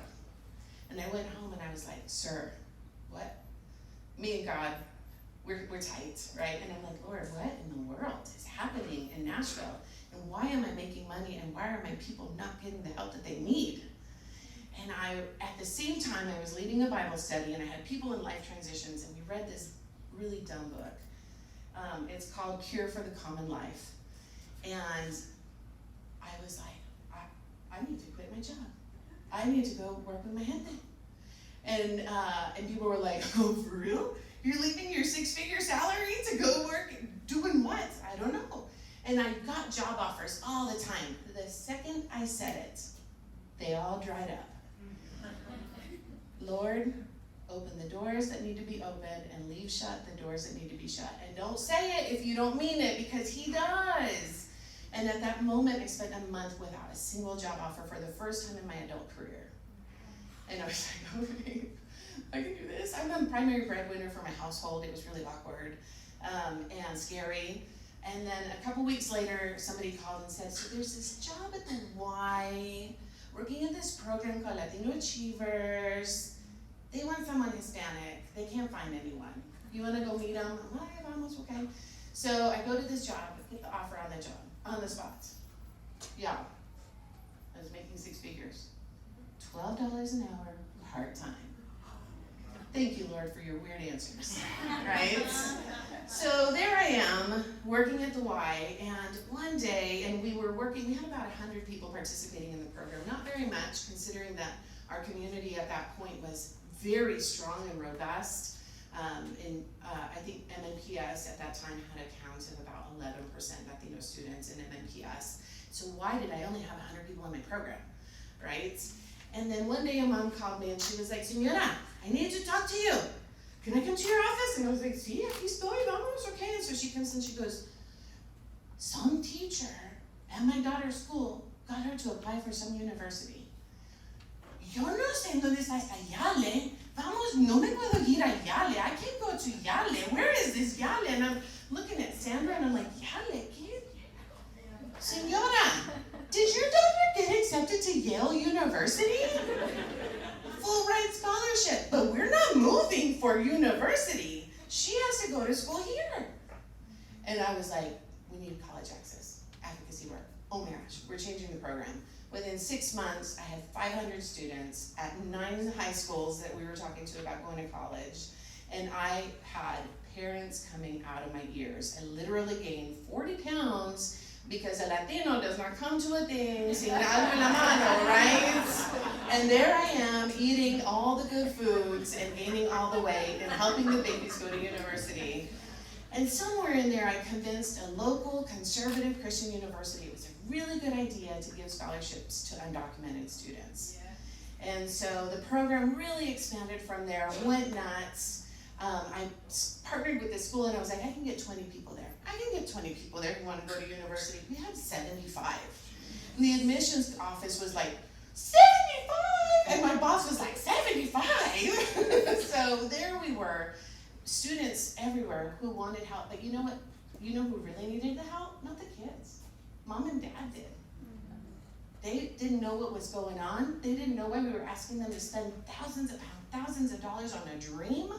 And I went home and I was like, sir, what? Me and God, we're tight, right? And I'm like, Lord, what in the world is happening in Nashville? And why am I making money? And why are my people not getting the help that they need? And at the same time, I was leading a Bible study, and I had people in life transitions, and we read this really dumb book. It's called Cure for the Common Life. And I was like, I need to quit my job. I need to go work with my gente. And people were like, oh, for real? You're leaving your 6-figure salary to go work doing what? I don't know. And I got job offers all the time. The second I said it, they all dried up. Lord, open the doors that need to be opened and leave shut the doors that need to be shut. And don't say it if you don't mean it, because he does. And at that moment, I spent a month without a single job offer for the first time in my adult career. And I was like, okay. I can do this. I'm the primary breadwinner for my household. It was really awkward and scary. And then a couple weeks later, somebody called and said, so there's this job at the Y, working in this program called Latino Achievers. They want someone Hispanic. They can't find anyone. You want to go meet them? I'm like, vamos, okay. So I go to this job, get the offer on the job, on the spot. Yeah, I was making 6 figures. $12 an hour, part-time. Thank you, Lord, for your weird answers, right? So there I am, working at the Y, and one day, and we had about 100 people participating in the program, not very much, considering that our community at that point was very strong and robust. I think MNPS at that time had a count of about 11% Latino students in MNPS. So why did I only have 100 people in my program, right? And then one day a mom called me and she was like, Señora, I need to talk to you. Can I come to your office? And I was like, sí, aquí estoy, vamos, okay. And so she comes and she goes, some teacher at my daughter's school got her to apply for some university. Yo no sé dónde está esta Yale. Vamos, no me puedo ir a Yale. I can't go to Yale. Where is this Yale? And I'm looking at Sandra and I'm like, Yale, ¿qué? Señora, did your daughter get accepted to Yale University? Full ride scholarship, but we're not moving for university. She has to go to school here. And I was like, we need college access, advocacy work. Oh my gosh, we're changing the program. Within 6 months, I had 500 students at 9 high schools that we were talking to about going to college. And I had parents coming out of my ears. I literally gained 40 pounds because a Latino does not come to a thing sin algo en la mano, right? And there I am eating all the good foods and gaining all the weight and helping the babies go to university. And somewhere in there I convinced a local conservative Christian university it was a really good idea to give scholarships to undocumented students. Yeah. And so the program really expanded from there, went nuts. I partnered with this school and I was like, I can get 20 people there. I can get 20 people there who want to go to university. We had 75. And the admissions office was like, 75! And my boss was like, 75! So there we were, students everywhere who wanted help. But you know what? You know who really needed the help? Not the kids. Mom and dad did. They didn't know what was going on. They didn't know why we were asking them to spend thousands of dollars on a dream.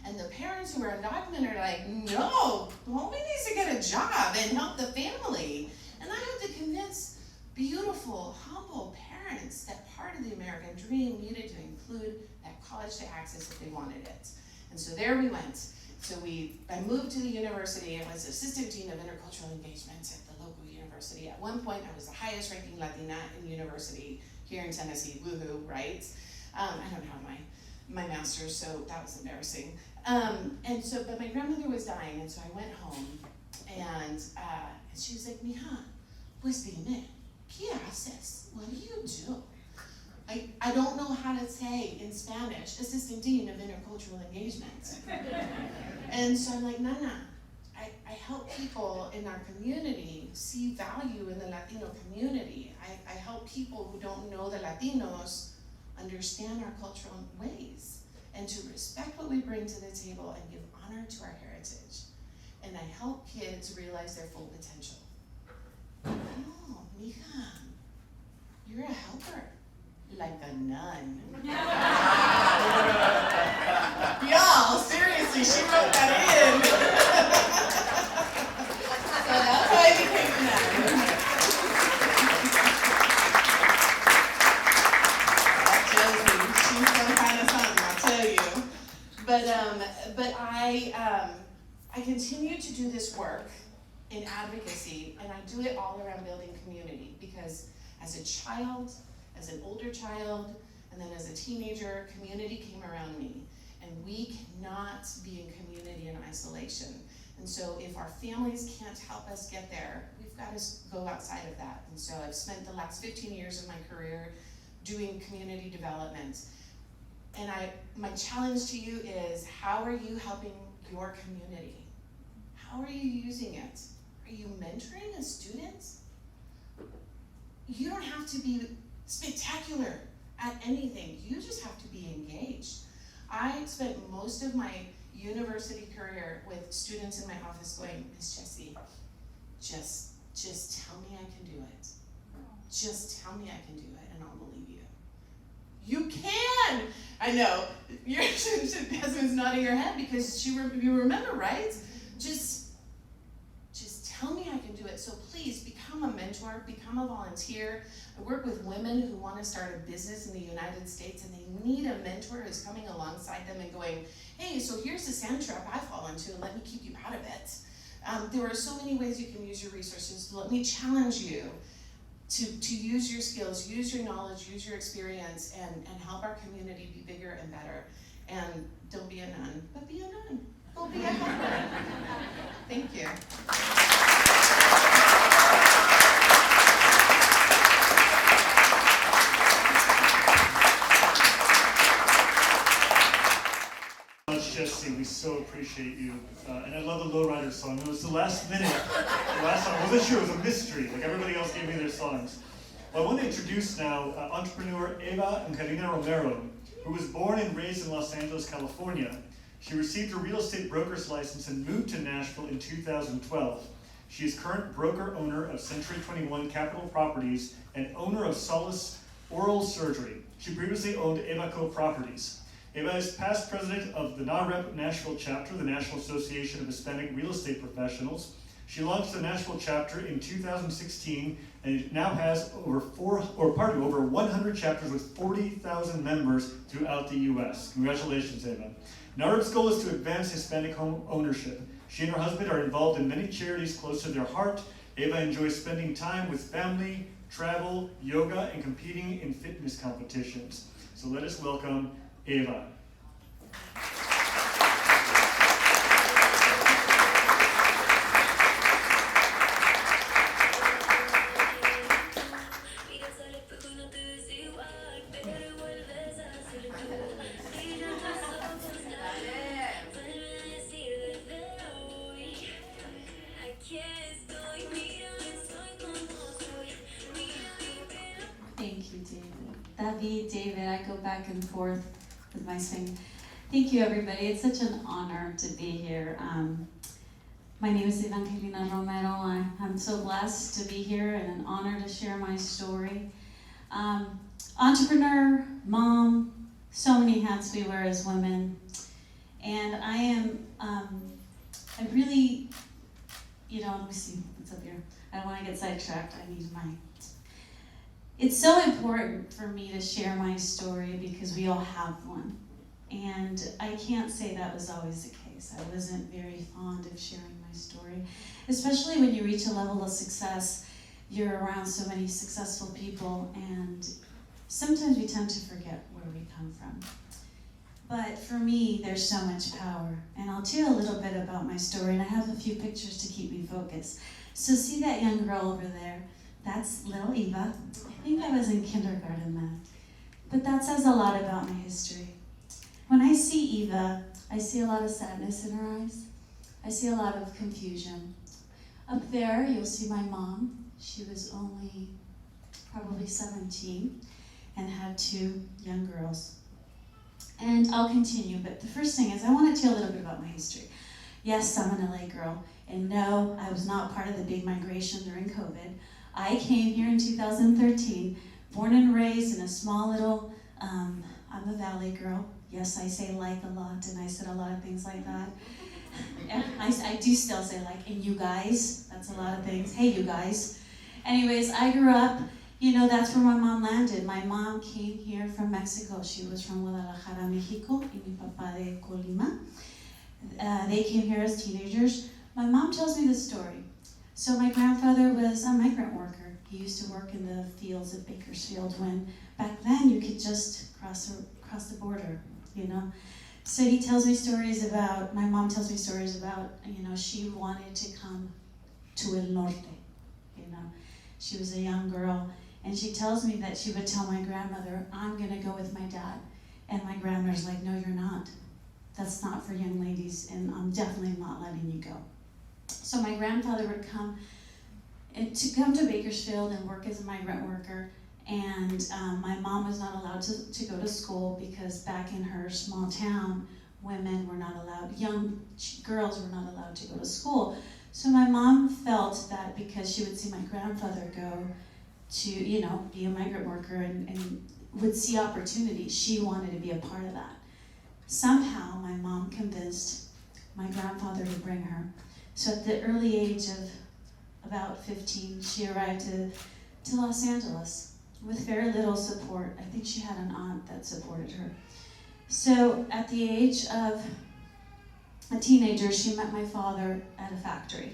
And the parents who were undocumented are like, no, homie needs to get a job and help the family. And I had to convince beautiful, humble parents that part of the American dream needed to include that college to access if they wanted it. And so there we went. So I moved to the university. I was assistant dean of intercultural engagement at the local university. At one point, I was the highest ranking Latina in university here in Tennessee. Woohoo, right? I don't have my master's, so that was embarrassing. But my grandmother was dying, and so I went home, and she was like, mija, pues dime, ¿qué haces? What do you do? I don't know how to say in Spanish, assistant dean of intercultural engagement. And so I'm like, Nana, I help people in our community see value in the Latino community. I help people who don't know the Latinos understand our cultural ways and to respect what we bring to the table and give honor to our heritage. And I help kids realize their full potential. Oh, mija, you're a helper. Like a nun. Y'all, seriously, she wrote that in. So that's how I became a nun. That tells me she's some kind of something, I'll tell you. But I continue to do this work in advocacy, and I do it all around building community, because as a child, as an older child, and then as a teenager, community came around me. And we cannot be in community in isolation. And so if our families can't help us get there, we've got to go outside of that. And so I've spent the last 15 years of my career doing community development. And my challenge to you is, how are you helping your community? How are you using it? Are you mentoring a student? You don't have to be spectacular at anything. You just have to be engaged. I spent most of my university career with students in my office going, Miss Jessie, just tell me I can do it. Just tell me I can do it and I'll believe you. You can! I know, Jasmine's nodding her head because you remember, right? Just tell me I can do it. So please become a mentor, become a volunteer. I work with women who want to start a business in the United States and they need a mentor who's coming alongside them and going, hey, so here's the sand trap I fall into and let me keep you out of it. There are so many ways you can use your resources. Let me challenge you to use your skills, use your knowledge, use your experience, and help our community be bigger and better. And don't be a nun, but be a nun. Go be a helper. Thank you. Jesse, we so appreciate you. And I love the Lowrider song. It was the last minute. The last song. I wasn't sure it was a mystery. Like everybody else gave me their songs. Well, I want to introduce now entrepreneur Eva Angelina Romero, who was born and raised in Los Angeles, California. She received a real estate broker's license and moved to Nashville in 2012. She is current broker-owner of Century 21 Capital Properties and owner of Solace Oral Surgery. She previously owned Evaco Properties. Eva is past president of the NAREP Nashville chapter, the National Association of Hispanic Real Estate Professionals. She launched the Nashville chapter in 2016 and it now has over 100 chapters with 40,000 members throughout the U.S. Congratulations, Eva. NAREP's goal is to advance Hispanic home ownership. She and her husband are involved in many charities close to their heart. Eva enjoys spending time with family, travel, yoga, and competing in fitness competitions. So let us welcome Eva. Thank you, David, I go back and forth with my sing. Thank you, everybody. It's such an honor to be here. My name is Angelina Romero. I'm so blessed to be here and an honor to share my story. Entrepreneur, mom, so many hats we wear as women. And I am, I really, let me see what's up here. I don't want to get sidetracked. I need my... It's so important for me to share my story because we all have one. And I can't say that was always the case. I wasn't very fond of sharing my story, especially when you reach a level of success. You're around so many successful people, and sometimes we tend to forget where we come from. But for me, there's so much power. And I'll tell you a little bit about my story, and I have a few pictures to keep me focused. So see that young girl over there? That's little Eva. I think I was in kindergarten then. But that says a lot about my history. When I see Eva, I see a lot of sadness in her eyes. I see a lot of confusion. Up there, you'll see my mom. She was only probably 17 and had 2 young girls. And I'll continue, but the first thing is I want to tell you a little bit about my history. Yes, I'm an LA girl, and no, I was not part of the big migration during COVID. I came here in 2013, born and raised in a small little, I'm a valley girl. Yes, I say like a lot, and I said a lot of things like that. And I do still say like, and you guys, that's a lot of things. Hey, you guys. Anyways, I grew up, that's where my mom landed. My mom came here from Mexico. She was from Guadalajara, Mexico, y mi papá de Colima. They came here as teenagers. My mom tells me this story. So my grandfather was a migrant worker. He used to work in the fields at Bakersfield when back then you could just cross the border, So he tells me stories about, my mom tells me stories about, she wanted to come to El Norte, She was a young girl, and she tells me that she would tell my grandmother, I'm gonna go with my dad. And my grandmother's like, no, you're not. That's not for young ladies, and I'm definitely not letting you go. So my grandfather would come to Bakersfield and work as a migrant worker, And my mom was not allowed to go to school because back in her small town, women were not allowed, young girls were not allowed to go to school. So my mom felt that because she would see my grandfather go to, be a migrant worker and would see opportunities, she wanted to be a part of that. Somehow my mom convinced my grandfather to bring her. So at the early age of about 15, she arrived to Los Angeles with very little support. I think she had an aunt that supported her. So at the age of a teenager, she met my father at a factory.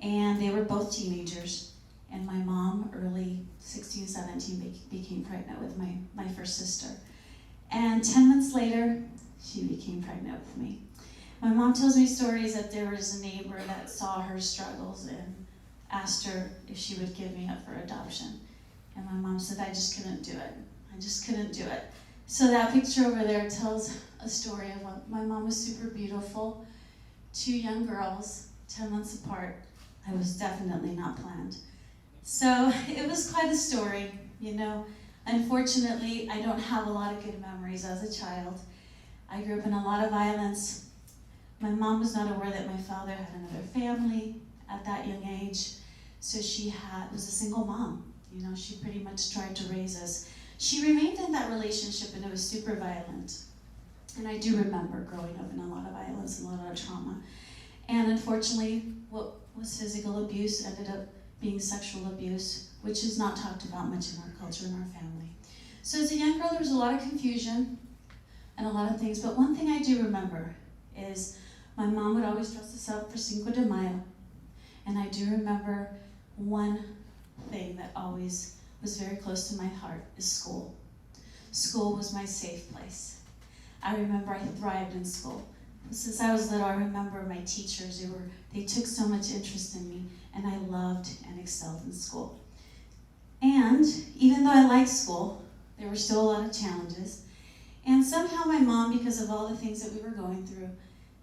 And they were both teenagers. And my mom, early 16, 17, became pregnant with my first sister. And 10 months later, she became pregnant with me. My mom tells me stories that there was a neighbor that saw her struggles and asked her if she would give me up for adoption. And my mom said, I just couldn't do it. I just couldn't do it. So that picture over there tells a story of what my mom was super beautiful. 2 young girls, 10 months apart. I was definitely not planned. So it was quite a story, Unfortunately, I don't have a lot of good memories as a child. I grew up in a lot of violence. My mom was not aware that my father had another family at that young age. So she was a single mom. She pretty much tried to raise us. She remained in that relationship and it was super violent. And I do remember growing up in a lot of violence and a lot of trauma. And unfortunately, what was physical abuse ended up being sexual abuse, which is not talked about much in our culture and our family. So as a young girl, there was a lot of confusion and a lot of things. But one thing I do remember is my mom would always dress us up for Cinco de Mayo. And I do remember one thing that always was very close to my heart is school. School was my safe place. I remember I thrived in school. Since I was little, I remember my teachers, they took so much interest in me, and I loved and excelled in school. And even though I liked school, there were still a lot of challenges. And somehow my mom, because of all the things that we were going through,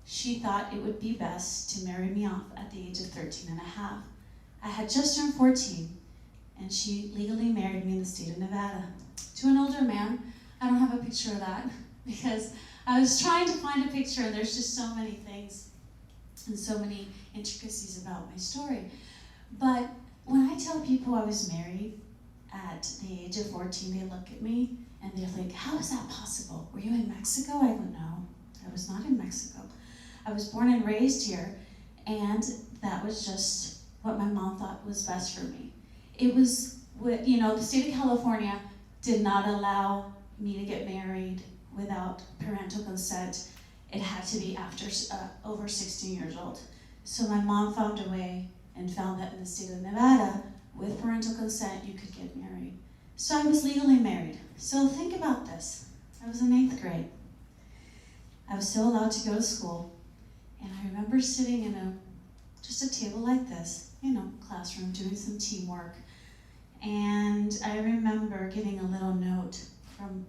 she thought it would be best to marry me off at the age of 13 and a half. I had just turned 14, and she legally married me in the state of Nevada to an older man. I don't have a picture of that because I was trying to find a picture, and there's just so many things and so many intricacies about my story. But when I tell people I was married at the age of 14, they look at me and they're like, how is that possible? Were you in Mexico? I don't know. I was not in Mexico. I was born and raised here, and that was just what my mom thought was best for me. It was, the state of California did not allow me to get married without parental consent. It had to be after over 16 years old. So my mom found a way and found that in the state of Nevada, with parental consent, you could get married. So I was legally married. So think about this. I was in 8th grade. I was still allowed to go to school. And I remember sitting in just a table like this, classroom, doing some teamwork. And I remember getting a little note from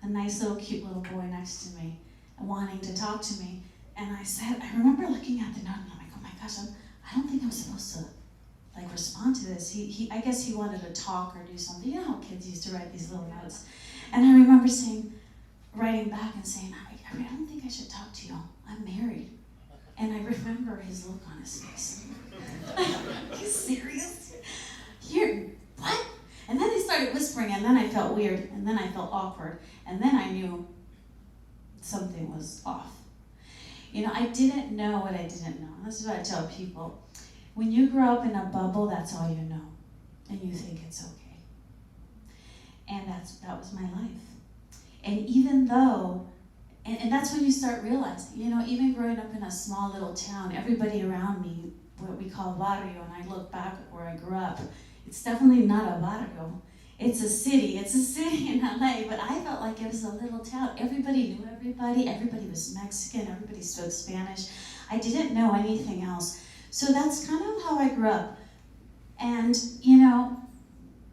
a nice little cute little boy next to me and wanting to talk to me. And I remember looking at the note and I'm like, oh my gosh, I don't think I'm supposed to respond to this. I guess he wanted to talk or do something. You know how kids used to write these little notes. And I remember writing back and saying, I don't think I should talk to you. I'm married. And I remember his look on his face. Are you serious? Here, what? And then they started whispering, and then I felt weird, and then I felt awkward, and then I knew something was off. I didn't know what I didn't know. And this is what I tell people. When you grow up in a bubble, that's all you know, and you think it's okay. And that was my life. And even though, and that's when you start realizing, even growing up in a small little town, everybody around me, what we call barrio, and I look back at where I grew up, it's definitely not a barrio. It's a city in LA, but I felt like it was a little town. Everybody knew everybody was Mexican, everybody spoke Spanish. I didn't know anything else. So that's kind of how I grew up. And,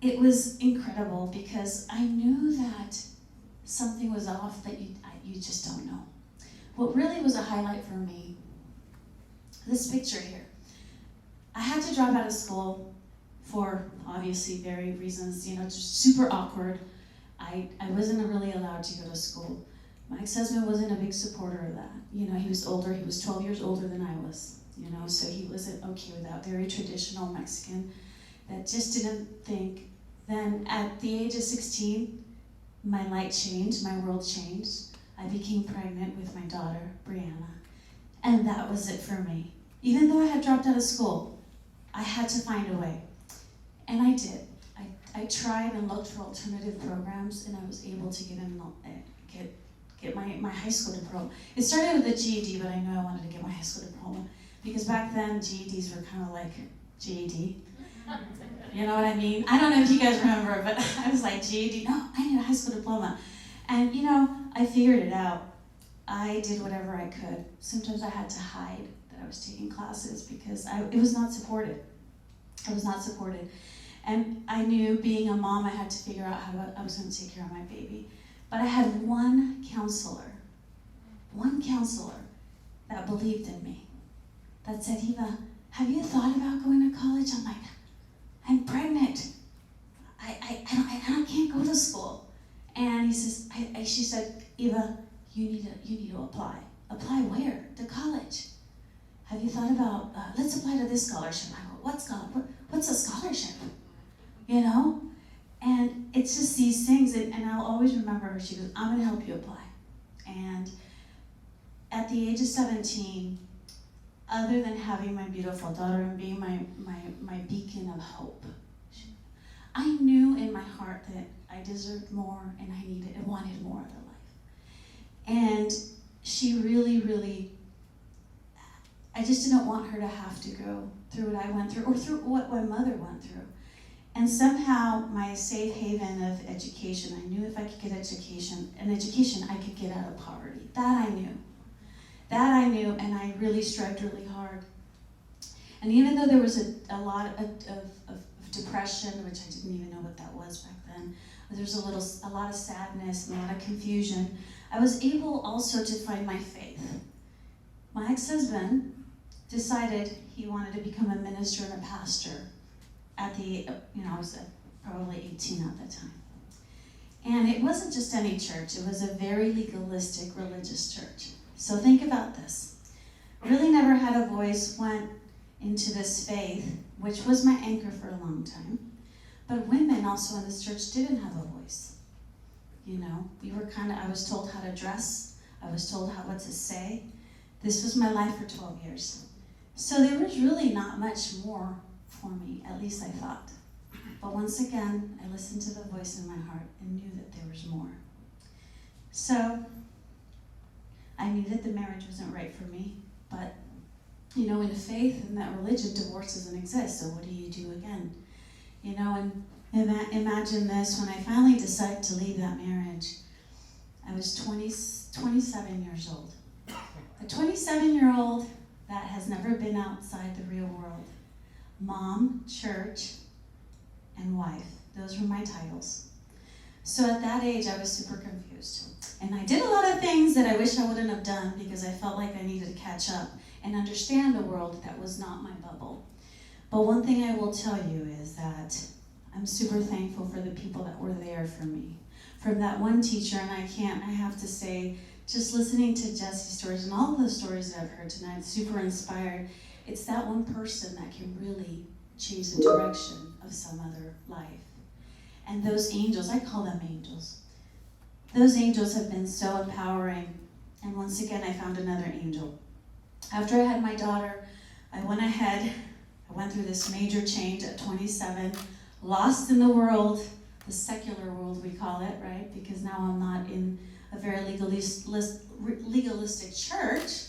it was incredible because I knew that something was off that you just don't know. What really was a highlight for me, this picture here. I had to drop out of school for obviously very reasons, just super awkward. I wasn't really allowed to go to school. My ex-husband wasn't a big supporter of that. He was older, he was 12 years older than I was, so he wasn't okay with that. Very traditional Mexican that just didn't think. Then at the age of 16, my light changed, my world changed. I became pregnant with my daughter, Brianna, and that was it for me. Even though I had dropped out of school, I had to find a way, and I did. I tried and looked for alternative programs, and I was able to get my high school diploma. It started with a GED, but I knew I wanted to get my high school diploma because back then GEDs were kind of like GED. You know what I mean? I don't know if you guys remember, but I was like, GED, no, I need a high school diploma. And I figured it out. I did whatever I could. Sometimes I had to hide that I was taking classes because it was not supported. I was not supported. And I knew being a mom, I had to figure out how I was going to take care of my baby. But I had one counselor that believed in me, that said, Eva, have you thought about going to college? I'm like, I'm pregnant. I can't go to school. And he says, she said, Eva, you need to apply. Apply where? To college. Have you thought about, let's apply to this scholarship. I go, what's a scholarship? And it's just these things, and I'll always remember her. She goes, I'm going to help you apply. And at the age of 17, other than having my beautiful daughter and being my beacon of hope, I knew in my heart that I deserved more and I wanted more out of life. And she really, really, I just didn't want her to have to go through what I went through or through what my mother went through. And somehow my safe haven of education, I knew if I could get an education, I could get out of poverty. That I knew, and I really strived really hard. And even though there was a lot of depression, which I didn't even know what that was back then, there was a lot of sadness and a lot of confusion, I was able also to find my faith. My ex-husband decided he wanted to become a minister and a pastor. I was probably 18 at that time. And it wasn't just any church, it was a very legalistic religious church. So think about this. Really never had a voice, went into this faith, which was my anchor for a long time. But women also in this church didn't have a voice. I was told how to dress, I was told what to say. This was my life for 12 years. So there was really not much more for me, at least I thought. But once again, I listened to the voice in my heart and knew that there was more. So I knew that the marriage wasn't right for me, but in faith and that religion, divorce doesn't exist, so what do you do again? And imagine this, when I finally decided to leave that marriage, I was 27 years old. A 27-year-old that has never been outside the real world. Mom, church, and wife. Those were my titles. So at that age, I was super confused. And I did a lot of things that I wish I wouldn't have done because I felt like I needed to catch up and understand the world that was not my bubble. But one thing I will tell you is that I'm super thankful for the people that were there for me. From that one teacher, and I have to say, just listening to Jesse's stories and all of the stories that I've heard tonight, super inspired. It's that one person that can really change the direction of some other life. And those angels, I call them angels. Those angels have been so empowering. And once again, I found another angel. After I had my daughter, I went ahead, I went through this major change at 27, lost in the world, the secular world we call it, right? Because now I'm not in a very legalistic church,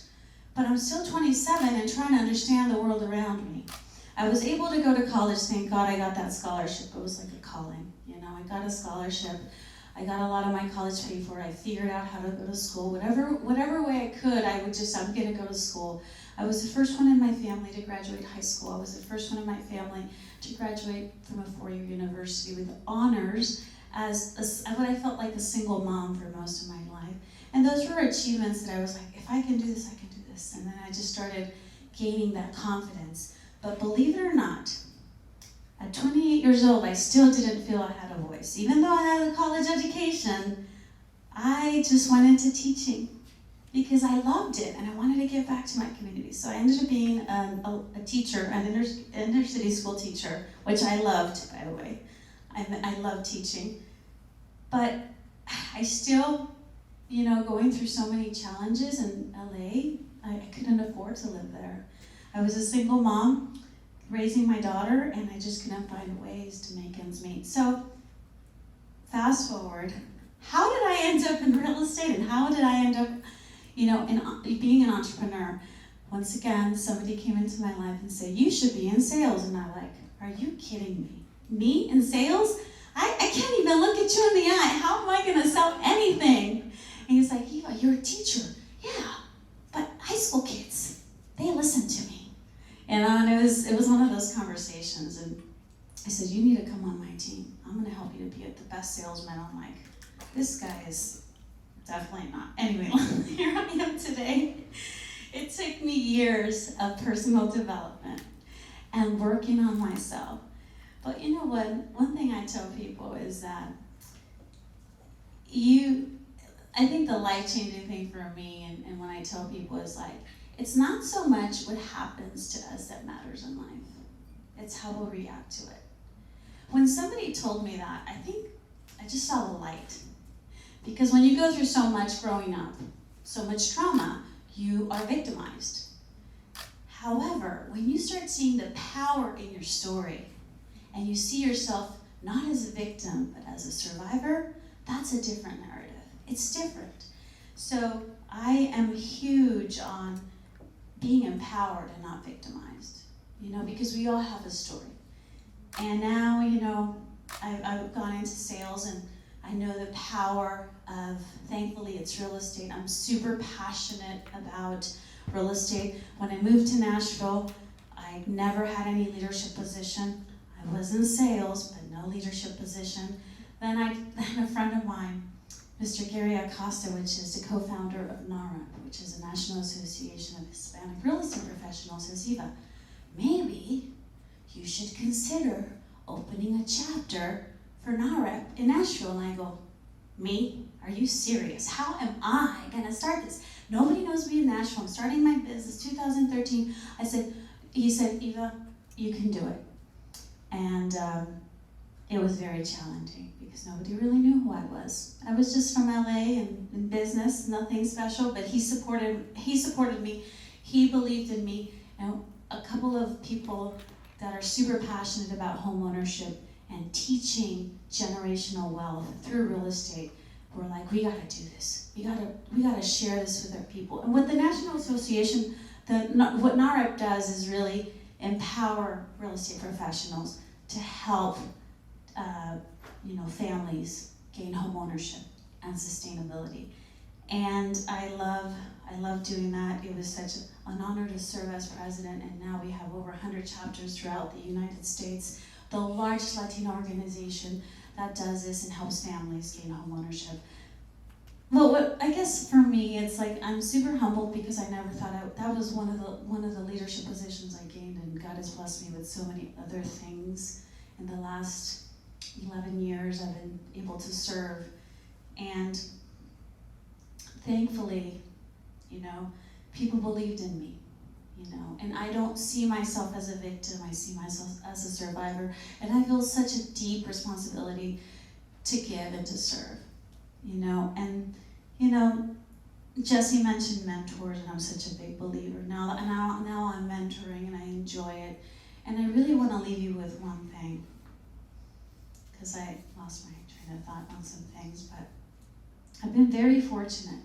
but I'm still 27 and trying to understand the world around me. I was able to go to college, thank God I got that scholarship. It was like a calling, I got a scholarship. I got a lot of my college paid for. I figured out how to go to school. Whatever way I could, I'm gonna go to school. I was the first one in my family to graduate high school. I was the first one in my family to graduate from a 4-year university with honors as what I felt like a single mom for most of my life. And those were achievements that I was like, if I can do this, I can do this. And then I just started gaining that confidence. But believe it or not, at At 28 years old, I still didn't feel I had a voice. Even though I had a college education, I just went into teaching because I loved it and I wanted to give back to my community. So I ended up being a teacher, an inner city school teacher, which I loved, by the way. I love teaching. But I still, going through so many challenges in LA, I couldn't afford to live there. I was a single mom raising my daughter, and I just couldn't find ways to make ends meet. So, fast forward, how did I end up in real estate, and how did I end up, in being an entrepreneur? Once again, somebody came into my life and said, "You should be in sales," and I'm like, "Are you kidding me? Me in sales? I can't even look at you in the eye. How am I going to sell anything?" And he's like, "Eva, you're a teacher." "Yeah, but high school kids, they listen to me." And it was one of those conversations, and I said, "You need to come on my team. I'm going to help you to be the best salesman." I'm like, this guy is definitely not. Anyway, here I am today. It took me years of personal development and working on myself. But you know what? One thing I tell people is that I think the life-changing thing for me, and when I tell people, is like, it's not so much what happens to us that matters in life. It's how we'll react to it. When somebody told me that, I think I just saw the light. Because when you go through so much growing up, so much trauma, you are victimized. However, when you start seeing the power in your story, and you see yourself not as a victim, but as a survivor, that's a different narrative. It's different. So I am huge on being empowered and not victimized, because we all have a story. And now, I've gone into sales, and I know the power of, thankfully, it's real estate. I'm super passionate about real estate. When I moved to Nashville, I never had any leadership position. I was in sales, but no leadership position. Then a friend of mine, Mr. Gary Acosta, which is the co-founder of NAREP, which is the National Association of Hispanic Real Estate Professionals, says, "Eva, maybe you should consider opening a chapter for NAREP in Nashville." And I go, "Me? Are you serious? How am I gonna start this? Nobody knows me in Nashville. I'm starting my business, 2013. He said, "Eva, you can do it." And it was very challenging because nobody really knew who I was. I was just from LA and in business, nothing special, but he supported me. He believed in me. And a couple of people that are super passionate about home ownership and teaching generational wealth through real estate were like, "We gotta do this. We gotta share this with our people." And what the National Association, what NAREP does is really empower real estate professionals to help families gain home ownership and sustainability. And I love doing that. It was such an honor to serve as president, and now we have over 100 chapters throughout the United States, the largest Latino organization that does this and helps families gain home ownership. Well, I guess for me, it's like I'm super humbled because I never thought that was one of the leadership positions I gained, and God has blessed me with so many other things. In the last 11 years, I've been able to serve, and thankfully, people believed in me, and I don't see myself as a victim. I see myself as a survivor, and I feel such a deep responsibility to give and to serve. And Jesse mentioned mentors, and I'm such a big believer. Now I'm mentoring, and I enjoy it. And I really want to leave you with one thing, because I lost my train of thought on some things, but I've been very fortunate.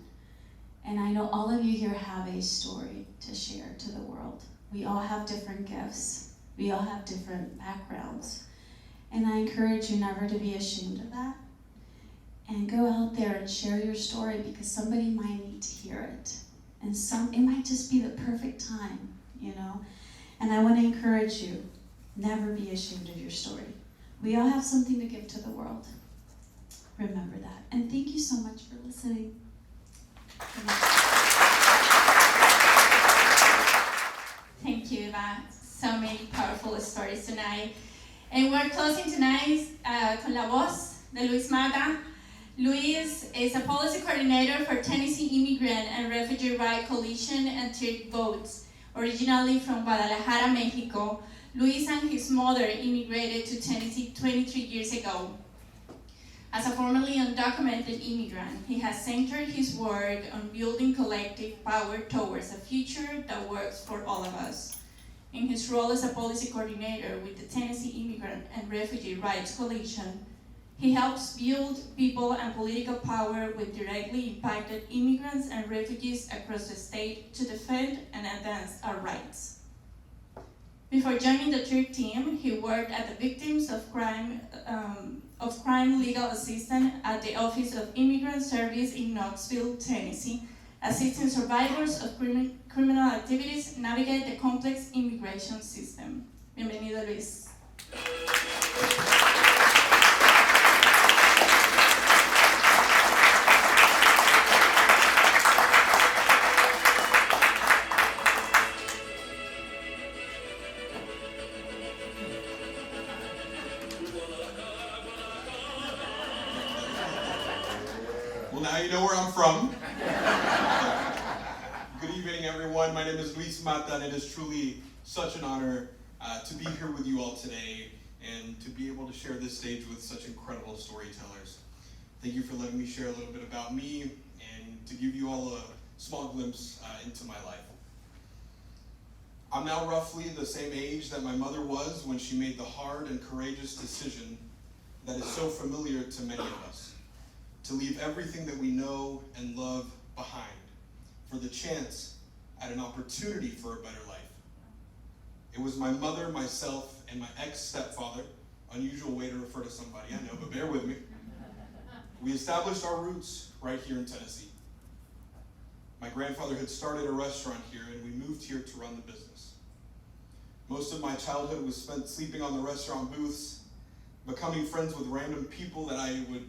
And I know all of you here have a story to share to the world. We all have different gifts. We all have different backgrounds. And I encourage you never to be ashamed of that. And go out there and share your story, because somebody might need to hear it. And it might just be the perfect time, And I want to encourage you, never be ashamed of your story. We all have something to give to the world. Remember that. And thank you so much for listening. Thank you, Eva. So many powerful stories tonight. And we're closing tonight con la voz de Luis Mata. Luis is a policy coordinator for Tennessee Immigrant and Refugee Rights Coalition and Tirk Votes. Originally from Guadalajara, Mexico, Luis and his mother immigrated to Tennessee 23 years ago. As a formerly undocumented immigrant, he has centered his work on building collective power towards a future that works for all of us. In his role as a policy coordinator with the Tennessee Immigrant and Refugee Rights Coalition, he helps build people and political power with directly impacted immigrants and refugees across the state to defend and advance our rights. Before joining the Tirk team, he worked at the Victims of Crime Legal Assistant at the Office of Immigrant Service in Knoxville, Tennessee, assisting survivors of criminal activities navigate the complex immigration system. Bienvenido, Luis. Well, now you know where I'm from. Good evening, everyone. My name is Luis Mata, and it is truly such an honor to be here with you all today and to be able to share this stage with such incredible storytellers. Thank you for letting me share a little bit about me and to give you all a small glimpse into my life. I'm now roughly the same age that my mother was when she made the hard and courageous decision that is so familiar to many of us, to leave everything that we know and love behind for the chance at an opportunity for a better life. It was my mother, myself, and my ex-stepfather, unusual way to refer to somebody, I know, but bear with me. We established our roots right here in Tennessee. My grandfather had started a restaurant here, and we moved here to run the business. Most of my childhood was spent sleeping on the restaurant booths, becoming friends with random people that I would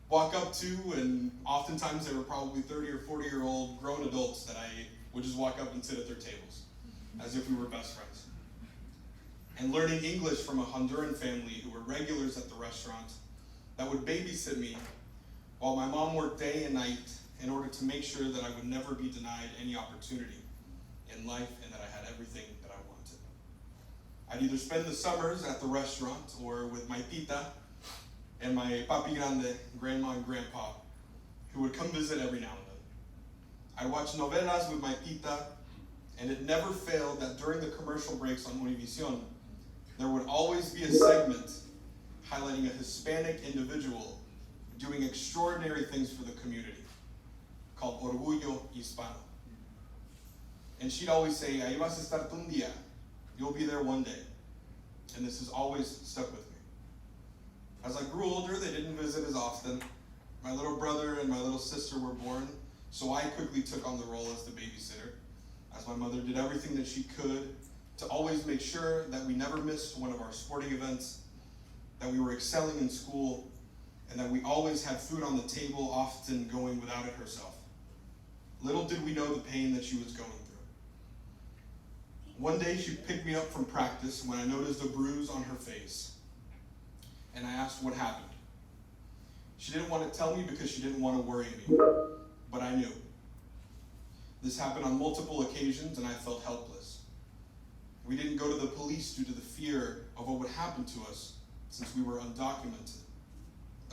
walk up to, and oftentimes they were probably 30 or 40-year-old grown adults that I would just walk up and sit at their tables, as if we were best friends. And learning English from a Honduran family who were regulars at the restaurant that would babysit me while my mom worked day and night in order to make sure that I would never be denied any opportunity in life and that I had everything that I wanted. I'd either spend the summers at the restaurant or with my tita and my papi grande, grandma and grandpa, who would come visit every now and then. I'd watch novelas with my tita, and it never failed that during the commercial breaks on Univision, there would always be a segment highlighting a Hispanic individual doing extraordinary things for the community, called Orgullo Hispano. And she'd always say, ahí vas a estar un día, you'll be there one day. And this has always stuck with me. As I grew older, they didn't visit as often. My little brother and my little sister were born, so I quickly took on the role as the babysitter, as my mother did everything that she could to always make sure that we never missed one of our sporting events, that we were excelling in school, and that we always had food on the table, often going without it herself. Little did we know the pain that she was going through. One day she picked me up from practice when I noticed a bruise on her face, and I asked what happened. She didn't want to tell me because she didn't want to worry me, but I knew. This happened on multiple occasions, and I felt helpless. We didn't go to the police due to the fear of what would happen to us since we were undocumented.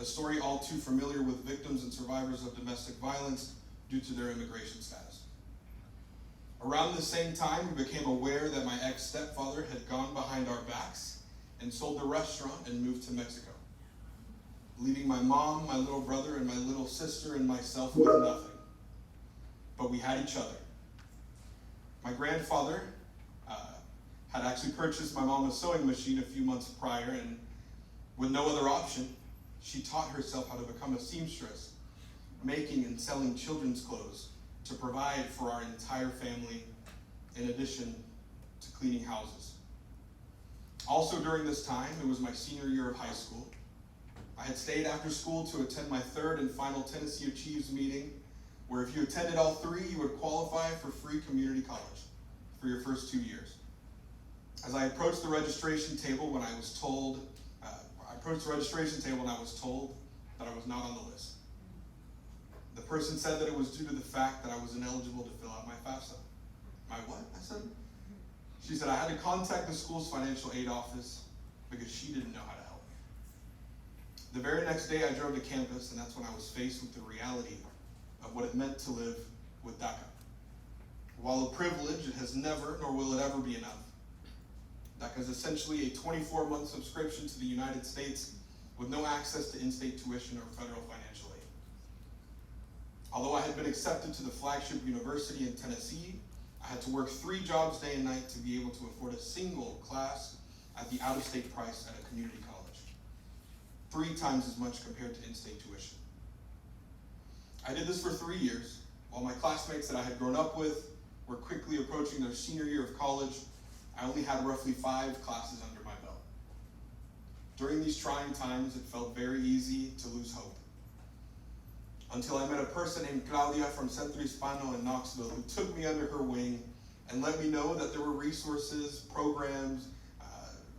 A story all too familiar with victims and survivors of domestic violence due to their immigration status. Around the same time, we became aware that my ex-stepfather had gone behind our backs and sold the restaurant and moved to Mexico, leaving my mom, my little brother, and my little sister and myself with nothing. But we had each other. My grandfather had actually purchased my mom a sewing machine a few months prior, and with no other option, she taught herself how to become a seamstress, making and selling children's clothes to provide for our entire family, in addition to cleaning houses. Also during this time, it was my senior year of high school. I had stayed after school to attend my third and final Tennessee Achieves meeting, where if you attended all three, you would qualify for free community college for your first 2 years. As I approached the registration table when I was told, that I was not on the list. The person said that it was due to the fact that I was ineligible to fill out my FAFSA. My what? I said. She said I had to contact the school's financial aid office because she didn't know how to help me. The very next day I drove to campus, and that's when I was faced with the reality of what it meant to live with DACA. While a privilege, it has never, nor will it ever be enough. DACA is essentially a 24-month subscription to the United States with no access to in-state tuition or federal financial aid. Although I had been accepted to the flagship university in Tennessee, I had to work 3 jobs day and night to be able to afford a single class at the out-of-state price at a community college. 3 times as much compared to in-state tuition. I did this for 3 years, while my classmates that I had grown up with were quickly approaching their senior year of college. I only had roughly 5 classes under my belt. During these trying times, it felt very easy to lose hope. Until I met a person named Claudia from Centro Hispano in Knoxville who took me under her wing and let me know that there were resources, programs,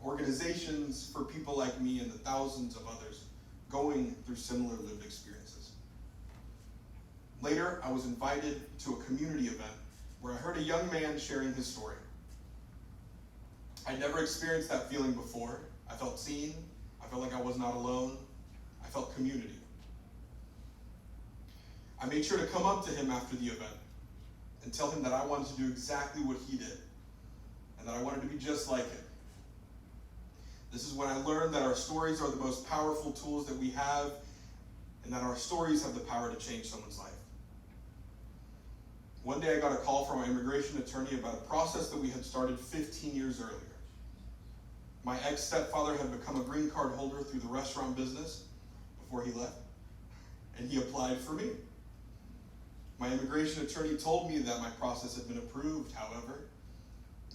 organizations for people like me and the thousands of others going through similar lived experiences. Later, I was invited to a community event where I heard a young man sharing his story. I'd never experienced that feeling before. I felt seen. I felt like I was not alone. I felt community. I made sure to come up to him after the event and tell him that I wanted to do exactly what he did and that I wanted to be just like him. This is when I learned that our stories are the most powerful tools that we have and that our stories have the power to change someone's life. One day I got a call from my immigration attorney about a process that we had started 15 years earlier. My ex-stepfather had become a green card holder through the restaurant business before he left, and he applied for me. My immigration attorney told me that my process had been approved. However,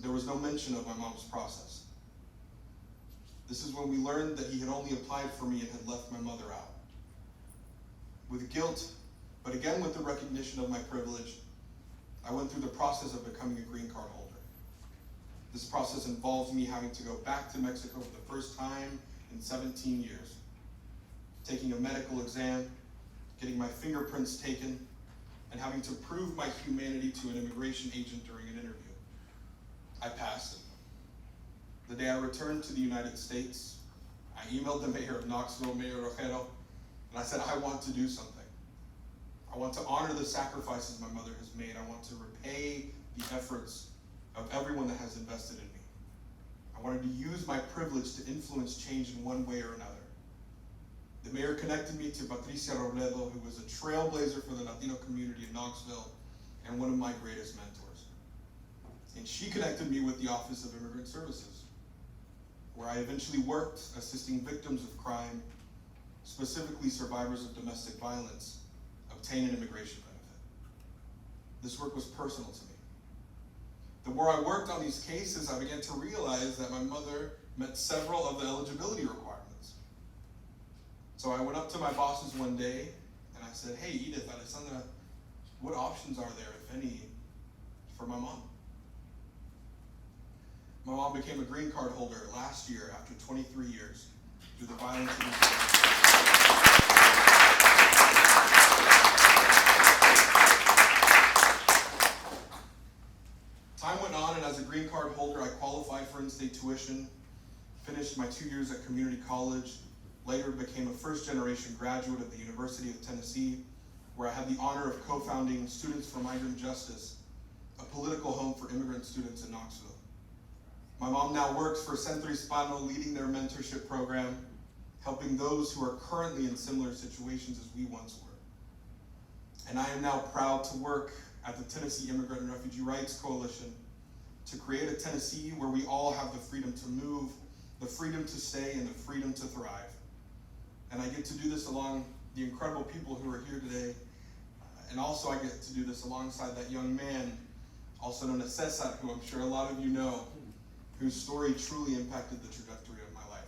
there was no mention of my mom's process. This is when we learned that he had only applied for me and had left my mother out. With guilt, but again with the recognition of my privilege, I went through the process of becoming a green card holder. This process involves me having to go back to Mexico for the first time in 17 years, taking a medical exam, getting my fingerprints taken, and having to prove my humanity to an immigration agent during an interview. I passed. The day I returned to the United States, I emailed the mayor of Knoxville, Mayor Rogero, and I said, I want to do something. I want to honor the sacrifices my mother has made. I want to repay the efforts of everyone that has invested in me. I wanted to use my privilege to influence change in one way or another. The mayor connected me to Patricia Robledo, who was a trailblazer for the Latino community in Knoxville and one of my greatest mentors. And she connected me with the Office of Immigrant Services, where I eventually worked assisting victims of crime, specifically survivors of domestic violence, obtain an immigration benefit. This work was personal to me. The more I worked on these cases, I began to realize that my mother met several of the eligibility requirements. So I went up to my bosses one day and I said, hey, Edith, Alessandra, what options are there, if any, for my mom? My mom became a green card holder last year after 23 years through the violence of Time went on, and as a green card holder, I qualified for in-state tuition, finished my 2 years at community college, later became a first-generation graduate of the University of Tennessee, where I had the honor of co-founding Students for Migrant Justice, a political home for immigrant students in Knoxville. My mom now works for Centro Hispano, leading their mentorship program, helping those who are currently in similar situations as we once were. And I am now proud to work at the Tennessee Immigrant and Refugee Rights Coalition to create a Tennessee where we all have the freedom to move, the freedom to stay, and the freedom to thrive. And I get to do this along the incredible people who are here today. And also I get to do this alongside that young man, also known as Cesar, who I'm sure a lot of you know, whose story truly impacted the trajectory of my life.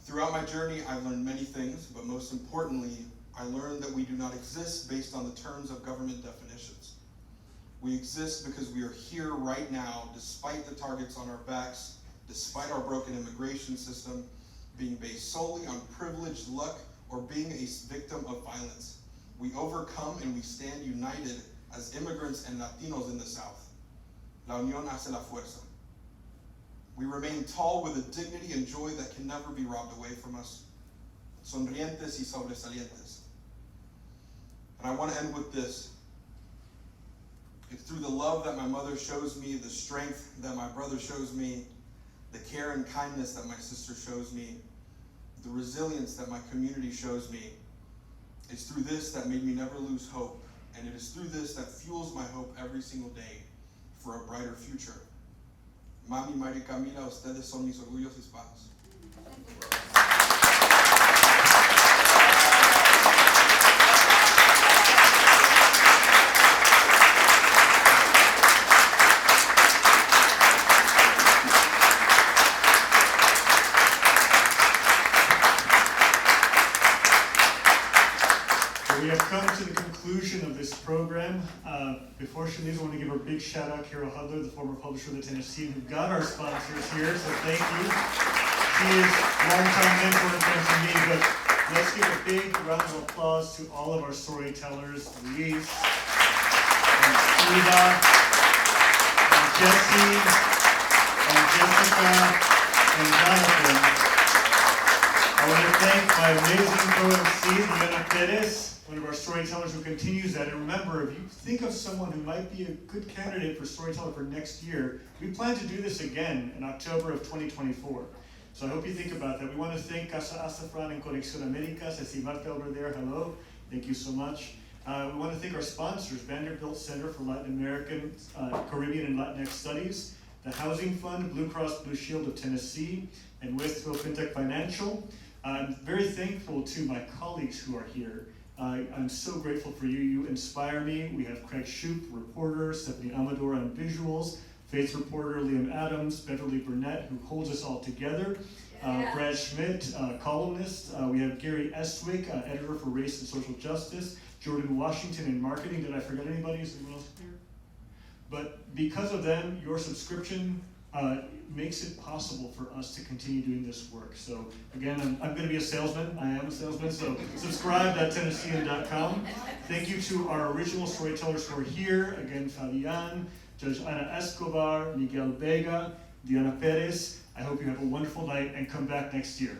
Throughout my journey, I've learned many things, but most importantly, I learned that we do not exist based on the terms of government definitions. We exist because we are here right now, despite the targets on our backs, despite our broken immigration system, being based solely on privilege, luck, or being a victim of violence. We overcome and we stand united as immigrants and Latinos in the South. La unión hace la fuerza. We remain tall with a dignity and joy that can never be robbed away from us. Sonrientes y sobresalientes. And I want to end with this. It's through the love that my mother shows me, the strength that my brother shows me, the care and kindness that my sister shows me, the resilience that my community shows me. It's through this that made me never lose hope, and it is through this that fuels my hope every single day for a brighter future. Mami, Mari Camila, ustedes son mis orgullos hispanos. We have come to the conclusion of this program. Before she leaves, I want to give a big shout out to Carol Hudler, the former publisher of the Tennessean, who got our sponsors here, so thank you. She is a longtime mentor and friend to me, but let's give a big round of applause to all of our storytellers, Luis, and Eva, and Jesse, and Jessica, and Jonathan. I want to thank my amazing co-MC, Diana Perez, one of our storytellers who continues that. And remember, if you think of someone who might be a good candidate for storyteller for next year, we plan to do this again in October of 2024. So I hope you think about that. We want to thank Casa Azafran and Conexión Américas. I see Marta over there. Hello. Thank you so much. We want to thank our sponsors, Vanderbilt Center for Latin American, Caribbean, and Latinx Studies, the Housing Fund, Blue Cross Blue Shield of Tennessee, and Westville FinTech Financial. I'm very thankful to my colleagues who are here. I'm so grateful for you. You inspire me. We have Craig Shoup, reporter, Stephanie Amador on visuals, Faith reporter Liam Adams, Beverly Burnett, who holds us all together, Brad Schmidt, columnist. We have Gary Estwick, editor for Race and Social Justice, Jordan Washington in marketing. Did I forget anybody? Is anyone else here? But because of them, your subscription makes it possible for us to continue doing this work. So again, I'm going to be a salesman. I am a salesman. So subscribe at Tennessean.com. Thank you to our original storytellers who are here. Again, Fabian, Judge Ana Escobar, Miguel Vega, Diana Perez. I hope you have a wonderful night and come back next year.